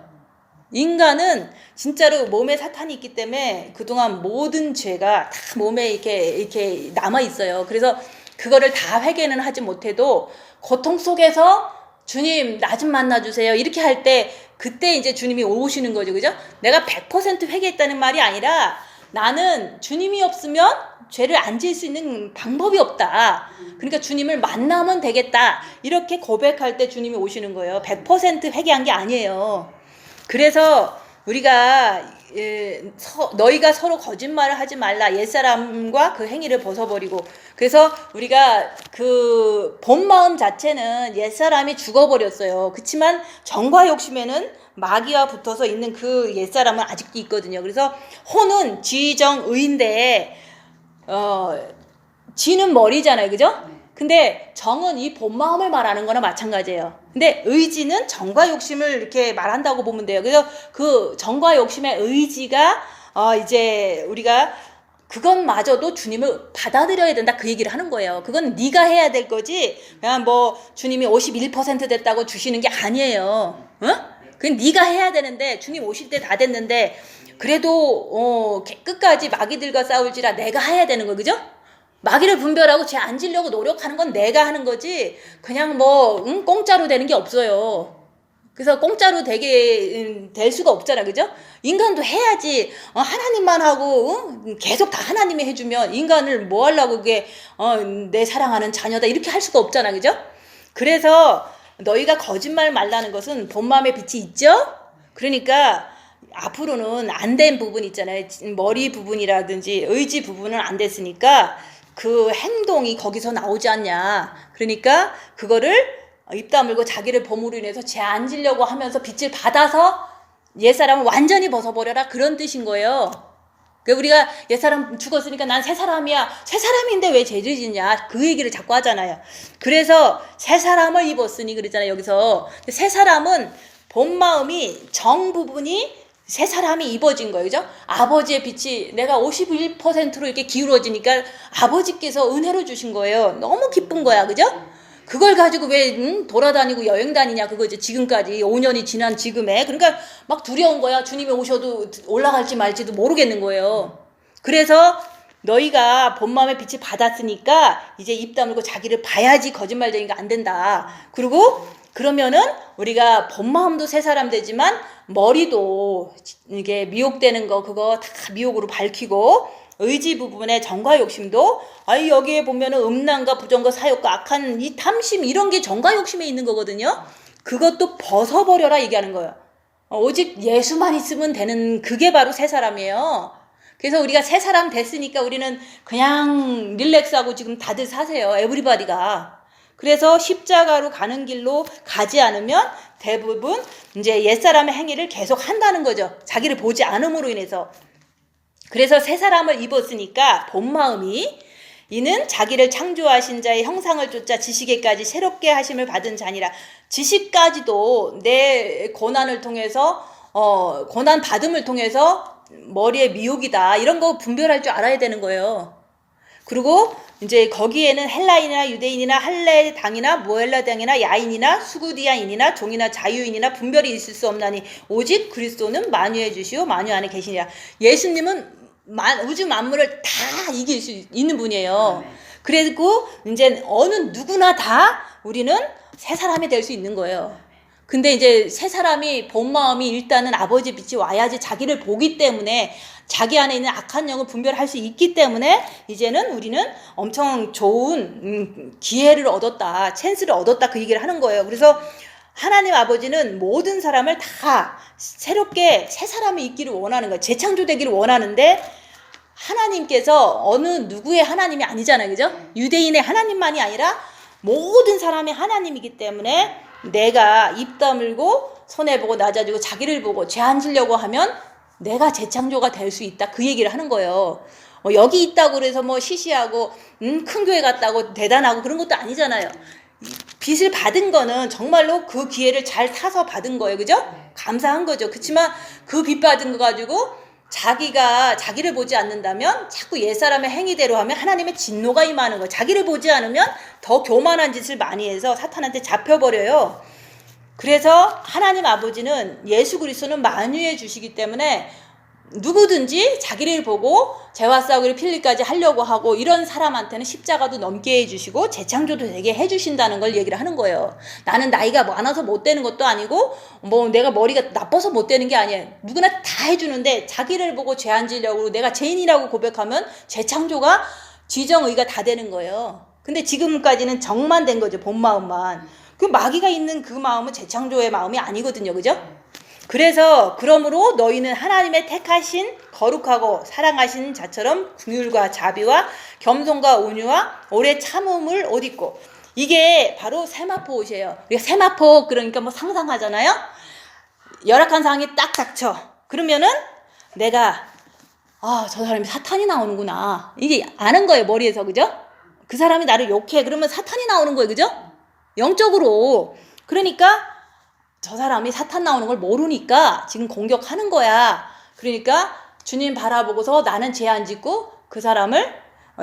인간은 진짜로 몸에 사탄이 있기 때문에 그동안 모든 죄가 다 몸에 이렇게 남아 있어요. 그래서 그거를 다 회개는 하지 못해도 고통 속에서 주님 나 좀 만나주세요 이렇게 할 때 그때 이제 주님이 오시는 거죠, 그죠? 내가 100% 회개했다는 말이 아니라 나는 주님이 없으면 죄를 안 지을 수 있는 방법이 없다. 그러니까 주님을 만나면 되겠다. 이렇게 고백할 때 주님이 오시는 거예요. 100% 회개한 게 아니에요. 그래서 우리가 너희가 서로 거짓말을 하지 말라. 옛사람과 그 행위를 벗어버리고. 그래서 우리가 그 본 마음 자체는 옛사람이 죽어버렸어요. 그렇지만 정과 욕심에는 마귀와 붙어서 있는 그 옛사람은 아직도 있거든요. 그래서 혼은 지정의인데 지는 머리잖아요, 그죠? 근데 정은 이 본 마음을 말하는 거나 마찬가지예요. 근데 의지는 정과 욕심을 이렇게 말한다고 보면 돼요. 그래서 그 정과 욕심의 의지가 이제 우리가 그것마저도 주님을 받아들여야 된다 그 얘기를 하는 거예요. 그건 네가 해야 될 거지 그냥 뭐 주님이 51% 됐다고 주시는 게 아니에요. 그건 네가 해야 되는데 주님 오실 때 다 됐는데 그래도 끝까지 마귀들과 싸울지라 내가 해야 되는 거, 그죠? 마귀를 분별하고 죄 안 지려고 노력하는 건 내가 하는 거지 그냥 공짜로 되는 게 없어요. 그래서 공짜로 될 수가 없잖아, 그죠? 인간도 해야지. 하나님만 하고 계속 다 하나님이 해주면 인간을 뭐 하려고 그게 내 사랑하는 자녀다 이렇게 할 수가 없잖아, 그죠? 그래서 너희가 거짓말 말라는 것은 본 마음의 빛이 있죠? 그러니까 앞으로는 안 된 부분 있잖아요. 머리 부분이라든지 의지 부분은 안 됐으니까 그 행동이 거기서 나오지 않냐. 그러니까 그거를 입 다물고 자기를 범으로 인해서 죄 안 지려고 하면서 빛을 받아서 옛사람을 완전히 벗어버려라 그런 뜻인 거예요. 우리가 옛사람 죽었으니까 난 새 사람이야. 새 사람인데 왜 죄를 짓냐 그 얘기를 자꾸 하잖아요. 그래서 새 사람을 입었으니 그러잖아요. 여기서 새 사람은 본 마음이 정 부분이 새 사람이 입어진 거예요, 그죠? 아버지의 빛이 내가 51%로 이렇게 기울어지니까 아버지께서 은혜로 주신 거예요. 너무 기쁜 거야, 그죠? 그걸 가지고 왜 돌아다니고 여행 다니냐 그거지. 지금까지 5년이 지난 지금에. 그러니까 막 두려운 거야. 주님이 오셔도 올라갈지 말지도 모르겠는 거예요. 그래서 너희가 본 마음의 빛을 받았으니까 이제 입 다물고 자기를 봐야지 거짓말쟁이가 안 된다. 그리고 그러면은 우리가 본 마음도 새 사람 되지만 머리도 이게 미혹되는 거 그거 다 미혹으로 밝히고 의지 부분의 정과 욕심도 여기에 보면은 음란과 부정과 사욕과 악한 이 탐심 이런 게 정과 욕심에 있는 거거든요. 그것도 벗어버려라 얘기하는 거예요. 오직 예수만 있으면 되는 그게 바로 새 사람이에요. 그래서 우리가 새 사람 됐으니까 우리는 그냥 릴렉스하고 지금 다들 사세요. 에브리바디가. 그래서 십자가로 가는 길로 가지 않으면 대부분 이제 옛사람의 행위를 계속 한다는 거죠. 자기를 보지 않음으로 인해서. 그래서 새 사람을 입었으니까 본 마음이 이는 자기를 창조하신 자의 형상을 쫓아 지식에까지 새롭게 하심을 받은 자니라. 지식까지도 내 고난을 통해서 고난 받음을 통해서 머리에 미혹이다 이런 거 분별할 줄 알아야 되는 거예요. 그리고 이제 거기에는 헬라인이나 유대인이나 할례당이나 모헬라당이나 야인이나 수구디아인이나 종이나 자유인이나 분별이 있을 수 없나니 오직 그리스도는 만유해 주시오 만유 안에 계시니라. 예수님은 우주 만물을 다 이길 수 있는 분이에요. 그리고 이제 어느 누구나 다 우리는 새 사람이 될 수 있는 거예요. 근데 이제 새 사람이 본 마음이 일단은 아버지 빛이 와야지 자기를 보기 때문에 자기 안에 있는 악한 영을 분별할 수 있기 때문에 이제는 우리는 엄청 좋은 기회를 얻었다, 찬스를 얻었다 그 얘기를 하는 거예요. 그래서 하나님 아버지는 모든 사람을 다 새롭게 새 사람이 있기를 원하는 거예요. 재창조되기를 원하는데 하나님께서 어느 누구의 하나님이 아니잖아요, 그죠? 유대인의 하나님만이 아니라 모든 사람의 하나님이기 때문에 내가 입 다물고 손해보고 낮아지고 자기를 보고 죄 안 지려고 하면 내가 재창조가 될 수 있다 그 얘기를 하는 거예요. 여기 있다고 그래서 뭐 시시하고 큰 교회 갔다고 대단하고 그런 것도 아니잖아요. 빚을 받은 거는 정말로 그 기회를 잘 타서 받은 거예요, 그죠? 감사한 거죠. 그렇지만 그 빚 받은 거 가지고 자기가 자기를 보지 않는다면 자꾸 옛사람의 행위대로 하면 하나님의 진노가 임하는 거예요. 자기를 보지 않으면 더 교만한 짓을 많이 해서 사탄한테 잡혀버려요. 그래서 하나님 아버지는 예수 그리스도는 만유해 주시기 때문에 누구든지 자기를 보고 죄와 싸우기를 필리까지 하려고 하고 이런 사람한테는 십자가도 넘게 해주시고 재창조도 되게 해주신다는 걸 얘기를 하는 거예요. 나는 나이가 많아서 못 되는 것도 아니고 뭐 내가 머리가 나빠서 못 되는 게 아니에요. 누구나 다 해주는데 자기를 보고 죄 안 지려고 내가 죄인이라고 고백하면 재창조가 지정의가 다 되는 거예요. 근데 지금까지는 정만 된 거죠. 본 마음만. 그 마귀가 있는 그 마음은 재창조의 마음이 아니거든요. 그죠? 그래서 그러므로 너희는 하나님의 택하신 거룩하고 사랑하신 자처럼 긍휼과 자비와 겸손과 온유와 오래 참음을 옷 입고 이게 바로 세마포 옷이에요. 우리가 세마포 그러니까 뭐 상상하잖아요. 열악한 상황이 딱 닥쳐. 그러면은 내가 저 사람이 사탄이 나오는구나. 이게 아는 거예요. 머리에서. 그죠? 그 사람이 나를 욕해. 그러면 사탄이 나오는 거예요. 그죠? 영적으로. 그러니까 저 사람이 사탄 나오는 걸 모르니까 지금 공격하는 거야. 그러니까 주님 바라보고서 나는 죄 안 짓고 그 사람을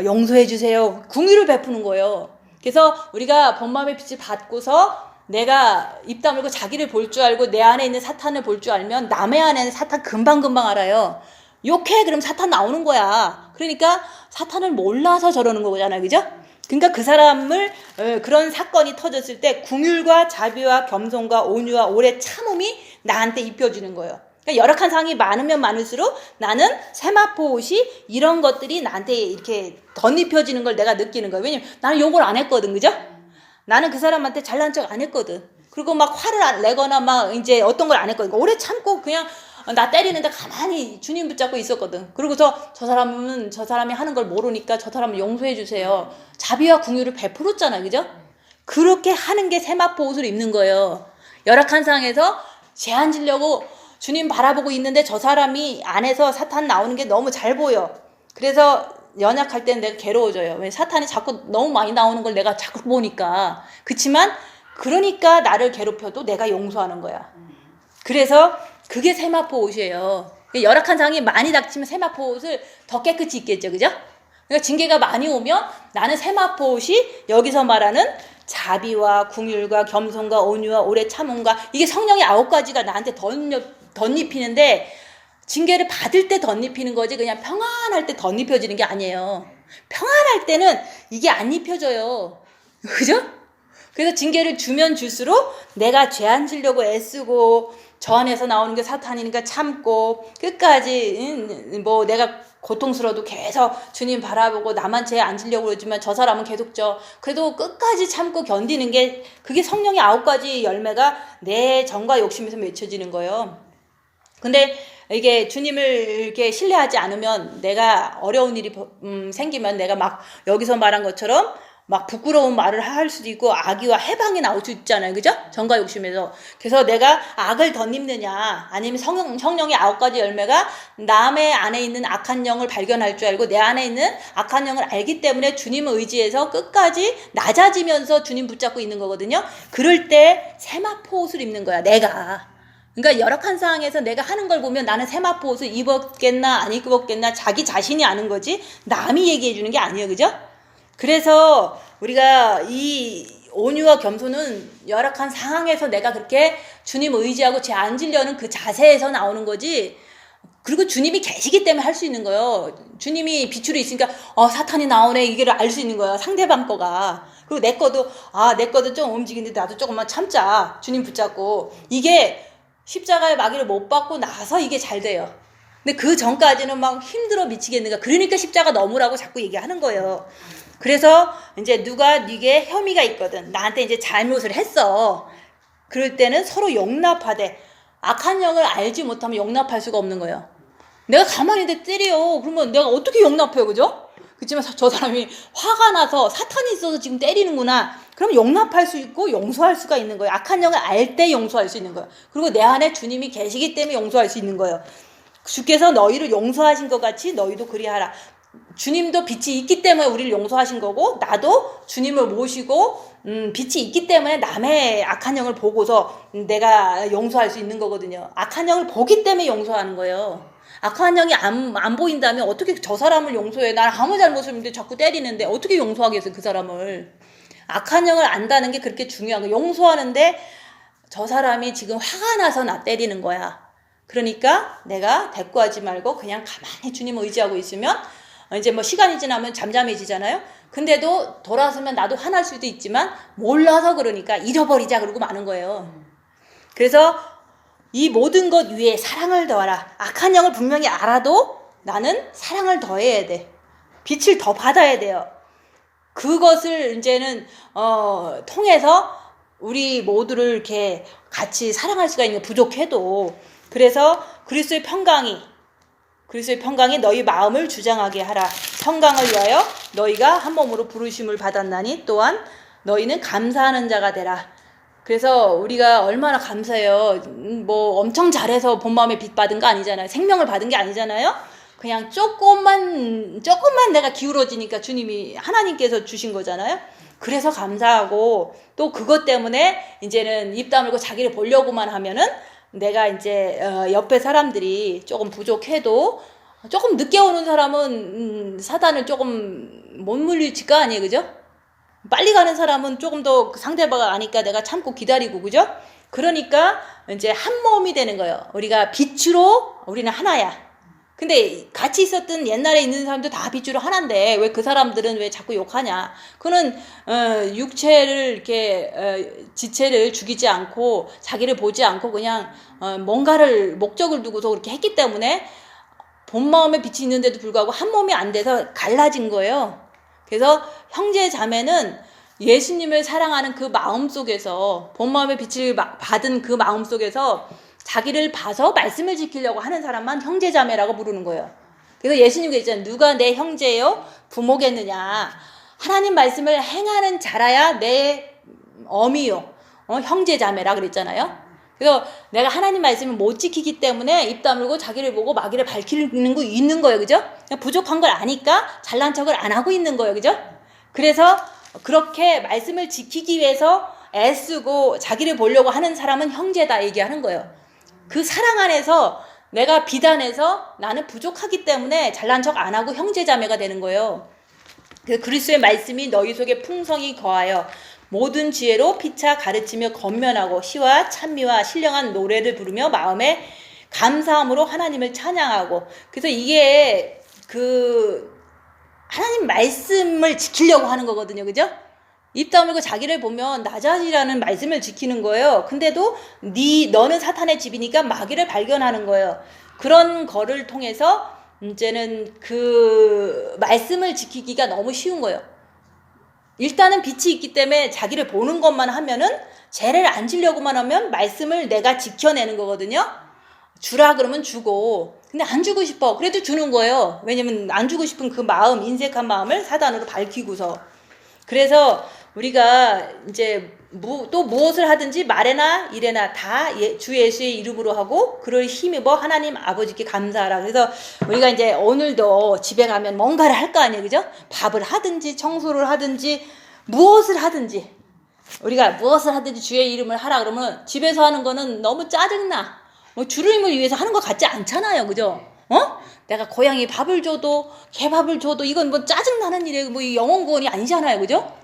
용서해 주세요. 긍휼을 베푸는 거예요. 그래서 우리가 본마음의 빛을 받고서 내가 입 다물고 자기를 볼 줄 알고 내 안에 있는 사탄을 볼 줄 알면 남의 안에 있는 사탄 금방금방 알아요. 욕해 그럼 사탄 나오는 거야. 그러니까 사탄을 몰라서 저러는 거잖아요. 그죠? 그러니까 그 사람을 그런 사건이 터졌을 때 긍휼과 자비와 겸손과 온유와 오래 참음이 나한테 입혀주는 거예요. 그러니까 열악한 상황이 많으면 많을수록 나는 세마포 옷이 이런 것들이 나한테 이렇게 덧입혀지는 걸 내가 느끼는 거예요. 왜냐면 나는 욕을 안 했거든. 그죠? 나는 그 사람한테 잘난 척 안 했거든. 그리고 막 화를 안 내거나 막 이제 어떤 걸 안 했거든. 오래 참고 그냥 나 때리는데 가만히 주님 붙잡고 있었거든. 그러고서 저 사람이 하는 걸 모르니까 저 사람을 용서해 주세요. 자비와 긍휼을 베풀었잖아요. 그죠? 그렇게 하는 게 세마포 옷을 입는 거예요. 열악한 상황에서 죄 안 지려고 주님 바라보고 있는데 저 사람이 안에서 사탄 나오는 게 너무 잘 보여. 그래서 연약할 때는 내가 괴로워져요. 왜 사탄이 자꾸 너무 많이 나오는 걸 내가 자꾸 보니까. 그치만 그러니까 나를 괴롭혀도 내가 용서하는 거야. 그래서 그게 세마포 옷이에요. 열악한 상황이 많이 닥치면 세마포 옷을 더 깨끗이 입겠죠. 그죠? 그러니까 징계가 많이 오면 나는 세마포 옷이 여기서 말하는 자비와 긍휼과 겸손과 온유와 오래 참음과 이게 성령의 9가지가 나한테 덧입히는데 징계를 받을 때 덧입히는 거지 그냥 평안할 때 덧입혀지는 게 아니에요. 평안할 때는 이게 안 입혀져요. 그죠? 그래서 징계를 주면 줄수록 내가 죄 안 지려고 애쓰고 저 안에서 나오는 게 사탄이니까 참고 끝까지 뭐 내가 고통스러워도 계속 주님 바라보고 나만 죄 안 지려고 그러지만 저 사람은 계속 그래도 끝까지 참고 견디는 게 그게 성령의 9가지 열매가 내 정과 욕심에서 맺혀지는 거예요. 근데 이게 주님을 이렇게 신뢰하지 않으면 내가 어려운 일이 생기면 내가 막 여기서 말한 것처럼 막 부끄러운 말을 할 수도 있고 악의와 해방이 나올 수 있잖아요. 그죠? 정과 욕심에서. 그래서 내가 악을 덧입느냐 아니면 성령의 9가지 열매가 남의 안에 있는 악한 영을 발견할 줄 알고 내 안에 있는 악한 영을 알기 때문에 주님을 의지해서 끝까지 낮아지면서 주님 붙잡고 있는 거거든요. 그럴 때 세마포 옷을 입는 거야. 내가. 그러니까 열악한 상황에서 내가 하는 걸 보면 나는 세마포 옷을 입었겠나 안 입었겠나 자기 자신이 아는 거지 남이 얘기해 주는 게 아니에요. 그죠? 그래서 우리가 이 온유와 겸손은 열악한 상황에서 내가 그렇게 주님 의지하고 죄 안 지려는 그 자세에서 나오는 거지. 그리고 주님이 계시기 때문에 할 수 있는 거예요. 주님이 빛으로 있으니까 사탄이 나오네 이게를 알 수 있는 거야. 상대방 거가. 그리고 내 거도 좀 움직이는데 나도 조금만 참자. 주님 붙잡고. 이게 십자가의 마귀를 못 받고 나서 이게 잘 돼요. 근데 그 전까지는 막 힘들어 미치겠는 거야. 그러니까 십자가 넘으라고 자꾸 얘기하는 거예요. 그래서 이제 누가 네게 혐의가 있거든. 나한테 이제 잘못을 했어. 그럴 때는 서로 용납하되 악한 영을 알지 못하면 용납할 수가 없는 거예요. 내가 가만히 있는데 때려. 그러면 내가 어떻게 용납해요. 그죠? 그렇지만 저 사람이 화가 나서 사탄이 있어서 지금 때리는구나. 그럼 용납할 수 있고 용서할 수가 있는 거예요. 악한 영을 알 때 용서할 수 있는 거예요. 그리고 내 안에 주님이 계시기 때문에 용서할 수 있는 거예요. 주께서 너희를 용서하신 것 같이 너희도 그리하라. 주님도 빛이 있기 때문에 우리를 용서하신 거고, 나도 주님을 모시고 빛이 있기 때문에 남의 악한 영을 보고서 내가 용서할 수 있는 거거든요. 악한 영을 보기 때문에 용서하는 거예요. 악한 영이 안 보인다면 어떻게 저 사람을 용서해? 난 아무 잘못을 없는데 자꾸 때리는데 어떻게 용서하겠어요, 그 사람을. 악한 영을 안다는 게 그렇게 중요한 거예요. 용서하는데 저 사람이 지금 화가 나서 나 때리는 거야. 그러니까 내가 대꾸하지 말고 그냥 가만히 주님을 의지하고 있으면 이제 뭐 시간이 지나면 잠잠해지잖아요. 근데도 돌아서면 나도 화날 수도 있지만 몰라서 그러니까 잊어버리자 그러고 마는 거예요. 그래서 이 모든 것 위에 사랑을 더하라. 악한 영을 분명히 알아도 나는 사랑을 더해야 돼. 빛을 더 받아야 돼요. 그것을 이제는 통해서 우리 모두를 이렇게 같이 사랑할 수가 있는, 부족해도. 그래서 그리스도의 평강이 너희 마음을 주장하게 하라. 평강을 위하여 너희가 한 몸으로 부르심을 받았나니 또한 너희는 감사하는 자가 되라. 그래서 우리가 얼마나 감사해요. 뭐 엄청 잘해서 본 마음에 빚 받은 거 아니잖아요. 생명을 받은 게 아니잖아요. 그냥 조금만 내가 기울어지니까 주님이, 하나님께서 주신 거잖아요. 그래서 감사하고, 또 그것 때문에 이제는 입 다물고 자기를 보려고만 하면은 내가 이제 옆에 사람들이 조금 부족해도, 조금 늦게 오는 사람은 사단을 조금 못 물리칠 거 아니에요, 그죠? 빨리 가는 사람은 조금 더 상대방을 아니까 내가 참고 기다리고, 그죠? 그러니까 이제 한 몸이 되는 거예요. 우리가 빛으로 우리는 하나야. 근데 같이 있었던 옛날에 있는 사람도 다 빛으로 하나인데 왜 그 사람들은 왜 자꾸 욕하냐? 그는 육체를 이렇게 지체를 죽이지 않고 자기를 보지 않고 그냥 뭔가를 목적을 두고서 그렇게 했기 때문에 본 마음에 빛이 있는데도 불구하고 한 몸이 안 돼서 갈라진 거예요. 그래서 형제 자매는 예수님을 사랑하는 그 마음 속에서, 본 마음의 빛을 받은 그 마음 속에서 자기를 봐서 말씀을 지키려고 하는 사람만 형제 자매라고 부르는 거예요. 그래서 예수님께서 있잖아요. 누가 내 형제요? 부모겠느냐. 하나님 말씀을 행하는 자라야 내 어미요. 형제 자매라 그랬잖아요. 그래서 내가 하나님 말씀을 못 지키기 때문에 입 다물고 자기를 보고 마귀를 밝히는 거 있는 거예요. 그죠? 부족한 걸 아니까 잘난 척을 안 하고 있는 거예요. 그죠? 그래서 그렇게 말씀을 지키기 위해서 애쓰고 자기를 보려고 하는 사람은 형제다 얘기하는 거예요. 그 사랑 안에서 내가 비단해서 나는 부족하기 때문에 잘난 척 안 하고 형제 자매가 되는 거예요. 그 그리스도의 말씀이 너희 속에 풍성히 거하여 모든 지혜로 피차 가르치며 권면하고 시와 찬미와 신령한 노래를 부르며 마음에 감사함으로 하나님을 찬양하고. 그래서 이게 그 하나님 말씀을 지키려고 하는 거거든요. 그죠? 입 다물고 자기를 보면 나 자신이라는 말씀을 지키는 거예요. 근데도 너는 사탄의 집이니까 마귀를 발견하는 거예요. 그런 거를 통해서 이제는 그 말씀을 지키기가 너무 쉬운 거예요. 일단은 빛이 있기 때문에 자기를 보는 것만 하면은, 죄를 안 지려고만 하면 말씀을 내가 지켜내는 거거든요. 주라 그러면 주고, 근데 안 주고 싶어. 그래도 주는 거예요. 왜냐면 안 주고 싶은 그 마음, 인색한 마음을 사단으로 밝히고서. 그래서 우리가 이제 또 무엇을 하든지 말에나 일에나 다 주 예수의 이름으로 하고 그를 힘입어 하나님 아버지께 감사하라. 그래서 우리가 이제 오늘도 집에 가면 뭔가를 할 거 아니에요. 그죠? 밥을 하든지 청소를 하든지 무엇을 하든지, 우리가 무엇을 하든지 주의 이름을 하라 그러면 집에서 하는 거는 너무 짜증나. 주님을 위해서 하는 것 같지 않잖아요. 그죠? 내가 고양이 밥을 줘도 개 밥을 줘도 이건 뭐 짜증나는 일이에요. 뭐 영혼 구원이 아니잖아요. 그죠?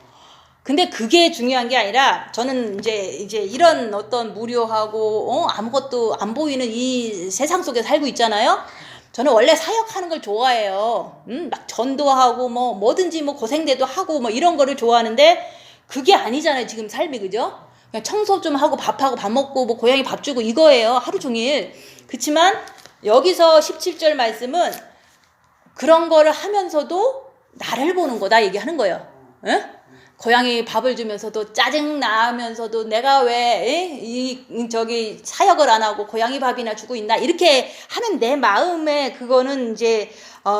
근데 그게 중요한 게 아니라, 저는 이제 이런 어떤 무료하고 아무것도 안 보이는 이 세상 속에 살고 있잖아요. 저는 원래 사역하는 걸 좋아해요. 막 전도하고 뭐든지 고생대도 하고 이런 거를 좋아하는데 그게 아니잖아요. 지금 삶이. 그죠? 그냥 청소 좀 하고 밥하고 밥 먹고 고양이 밥 주고 이거예요. 하루 종일. 그렇지만 여기서 17절 말씀은 그런 거를 하면서도 나를 보는 거다 얘기하는 거예요. 응? 고양이 밥을 주면서도 짜증나면서도 내가 왜 저기 사역을 안 하고 고양이 밥이나 주고 있나, 이렇게 하면 내 마음에 그거는 이제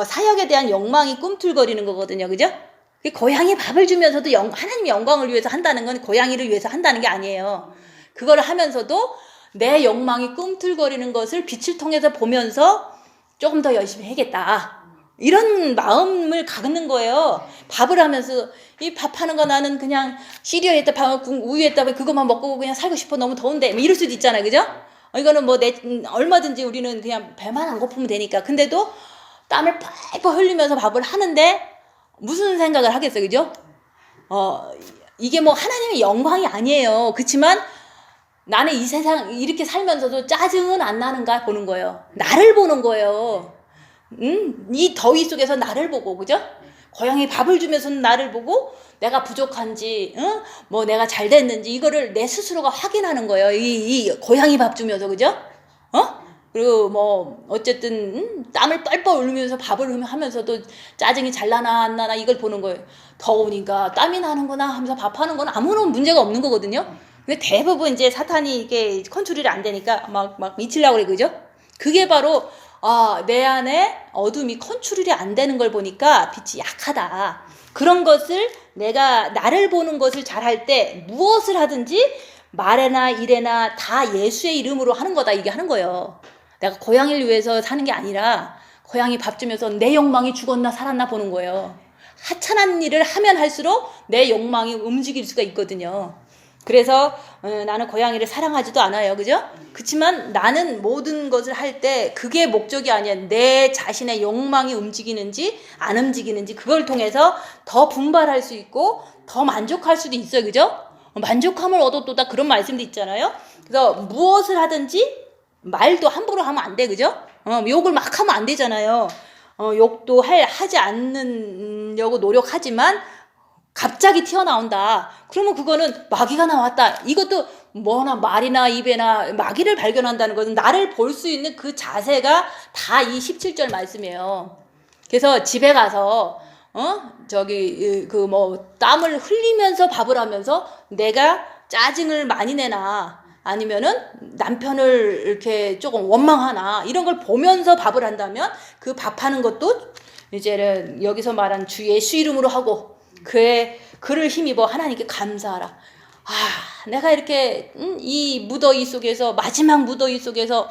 사역에 대한 욕망이 꿈틀거리는 거거든요. 그죠? 고양이 밥을 주면서도 하나님의 영광을 위해서 한다는 건 고양이를 위해서 한다는 게 아니에요. 그거를 하면서도 내 욕망이 꿈틀거리는 것을 빛을 통해서 보면서 조금 더 열심히 해야겠다. 이런 마음을 갖는 거예요. 밥을 하면서 이 밥하는 거 나는 그냥 시리얼에다 밥, 우유에다 그것만 먹고 그냥 살고 싶어. 너무 더운데 뭐 이럴 수도 있잖아요. 그죠? 이거는 뭐 얼마든지 우리는 그냥 배만 안 고프면 되니까. 근데도 땀을 펄펄 흘리면서 밥을 하는데 무슨 생각을 하겠어요. 그죠? 이게 뭐 하나님의 영광이 아니에요. 그렇지만 나는 이 세상 이렇게 살면서도 짜증은 안 나는가 보는 거예요. 나를 보는 거예요. 이 더위 속에서 나를 보고, 그죠? 고양이 밥을 주면서는 나를 보고 내가 부족한지, 뭐 내가 잘 됐는지 이거를 내 스스로가 확인하는 거예요. 이 고양이 밥 주면서, 그죠? 그리고 뭐 어쨌든 땀을 뻘뻘 흘리면서 밥을 하면서도 짜증이 잘 나나 안 나나 이걸 보는 거예요. 더우니까 땀이 나는구나 하면서 밥하는 건 아무런 문제가 없는 거거든요. 근데 대부분 이제 사탄이 이게 컨트롤이 안 되니까 막 미치려고 그래, 그죠? 그게 바로 내 안에 어둠이 컨트롤이 안 되는 걸 보니까 빛이 약하다. 그런 것을 내가 나를 보는 것을 잘할 때 무엇을 하든지 말에나 일에나 다 예수의 이름으로 하는 거다. 이게 하는 거예요. 내가 고양이를 위해서 사는 게 아니라 고양이 밥 주면서 내 욕망이 죽었나 살았나 보는 거예요. 하찮은 일을 하면 할수록 내 욕망이 움직일 수가 있거든요. 그래서 나는 고양이를 사랑하지도 않아요. 그죠? 그렇지만 나는 모든 것을 할 때 그게 목적이 아니야. 내 자신의 욕망이 움직이는지 안 움직이는지 그걸 통해서 더 분발할 수 있고 더 만족할 수도 있어요. 그죠? 만족함을 얻었도다 그런 말씀도 있잖아요. 그래서 무엇을 하든지 말도 함부로 하면 안 돼. 그죠? 욕을 막 하면 안 되잖아요. 욕도 하지 않으려고 노력하지만 갑자기 튀어나온다. 그러면 그거는 마귀가 나왔다. 이것도 뭐나 말이나 입에나 마귀를 발견한다는 것은 나를 볼 수 있는 그 자세가 다 이 17절 말씀이에요. 그래서 집에 가서 땀을 흘리면서 밥을 하면서 내가 짜증을 많이 내나 아니면은 남편을 이렇게 조금 원망하나 이런 걸 보면서 밥을 한다면 그 밥하는 것도 이제는 여기서 말한 주 예수 이름으로 하고 그를 힘입어 하나님께 감사하라. 내가 이렇게 이 무더위 속에서 마지막 무더위 속에서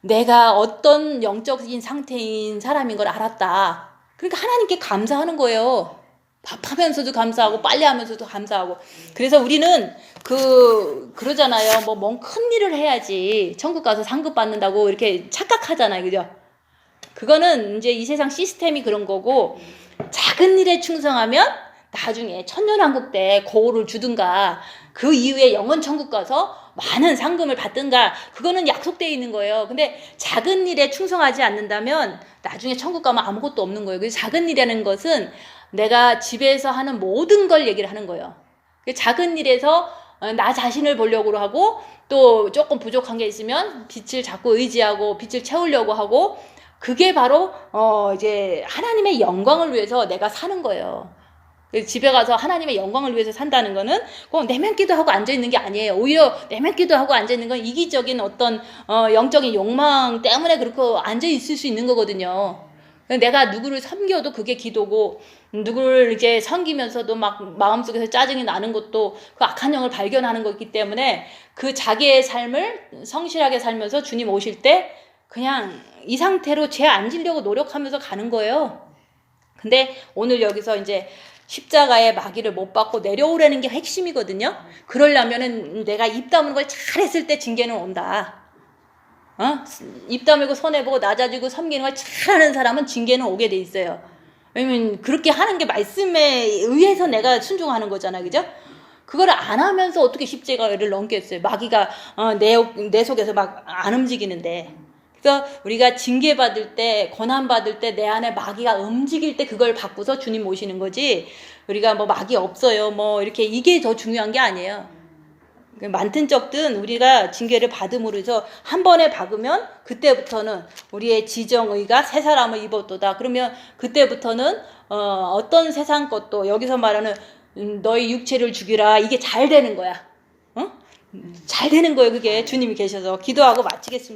내가 어떤 영적인 상태인 사람인 걸 알았다. 그러니까 하나님께 감사하는 거예요. 밥하면서도 감사하고 빨래하면서도 감사하고. 그래서 우리는 그러잖아요. 뭔 큰 일을 해야지 천국 가서 상급 받는다고 이렇게 착각하잖아요. 그죠? 그거는 이제 이 세상 시스템이 그런 거고 작은 일에 충성하면 나중에 천년왕국 때 고을을 주든가 그 이후에 영원 천국 가서 많은 상금을 받든가 그거는 약속되어 있는 거예요. 근데 작은 일에 충성하지 않는다면 나중에 천국 가면 아무것도 없는 거예요. 그래서 작은 일이라는 것은 내가 집에서 하는 모든 걸 얘기를 하는 거예요. 작은 일에서 나 자신을 보려고 하고 또 조금 부족한 게 있으면 빛을 자꾸 의지하고 빛을 채우려고 하고 그게 바로 이제 하나님의 영광을 위해서 내가 사는 거예요. 집에 가서 하나님의 영광을 위해서 산다는 거는 꼭 내면기도 하고 앉아있는 게 아니에요. 오히려 내면기도 하고 앉아있는 건 이기적인 어떤 영적인 욕망 때문에 그렇게 앉아있을 수 있는 거거든요. 내가 누구를 섬겨도 그게 기도고 누구를 이제 섬기면서도 막 마음속에서 짜증이 나는 것도 그 악한 영을 발견하는 거기 때문에 그 자기의 삶을 성실하게 살면서 주님 오실 때 그냥 이 상태로 죄 안 지려고 노력하면서 가는 거예요. 근데 오늘 여기서 이제 십자가의 마귀를 못 받고 내려오라는 게 핵심이거든요. 그러려면은 내가 입 다무는 걸 잘했을 때 징계는 온다. 입 다물고 손해보고 낮아지고 섬기는 걸 잘하는 사람은 징계는 오게 돼 있어요. 왜냐면 그렇게 하는 게 말씀에 의해서 내가 순종하는 거잖아. 그죠? 그거를 안 하면서 어떻게 십자가를 넘겠어요. 마귀가 내 속에서 막 안 움직이는데. 그래서 우리가 징계받을 때 고난받을 때 내 안에 마귀가 움직일 때 그걸 받고서 주님 모시는 거지 우리가 뭐 마귀 없어요 뭐 이렇게 이게 더 중요한 게 아니에요. 많든 적든 우리가 징계를 받음으로 해서 한 번에 박으면 그때부터는 우리의 지정의가 새 사람을 입었도다. 그러면 그때부터는 어떤 세상 것도 여기서 말하는 너희 육체를 죽이라 이게 잘 되는 거야. 잘 되는 거예요. 그게 주님이 계셔서. 기도하고 마치겠습니다.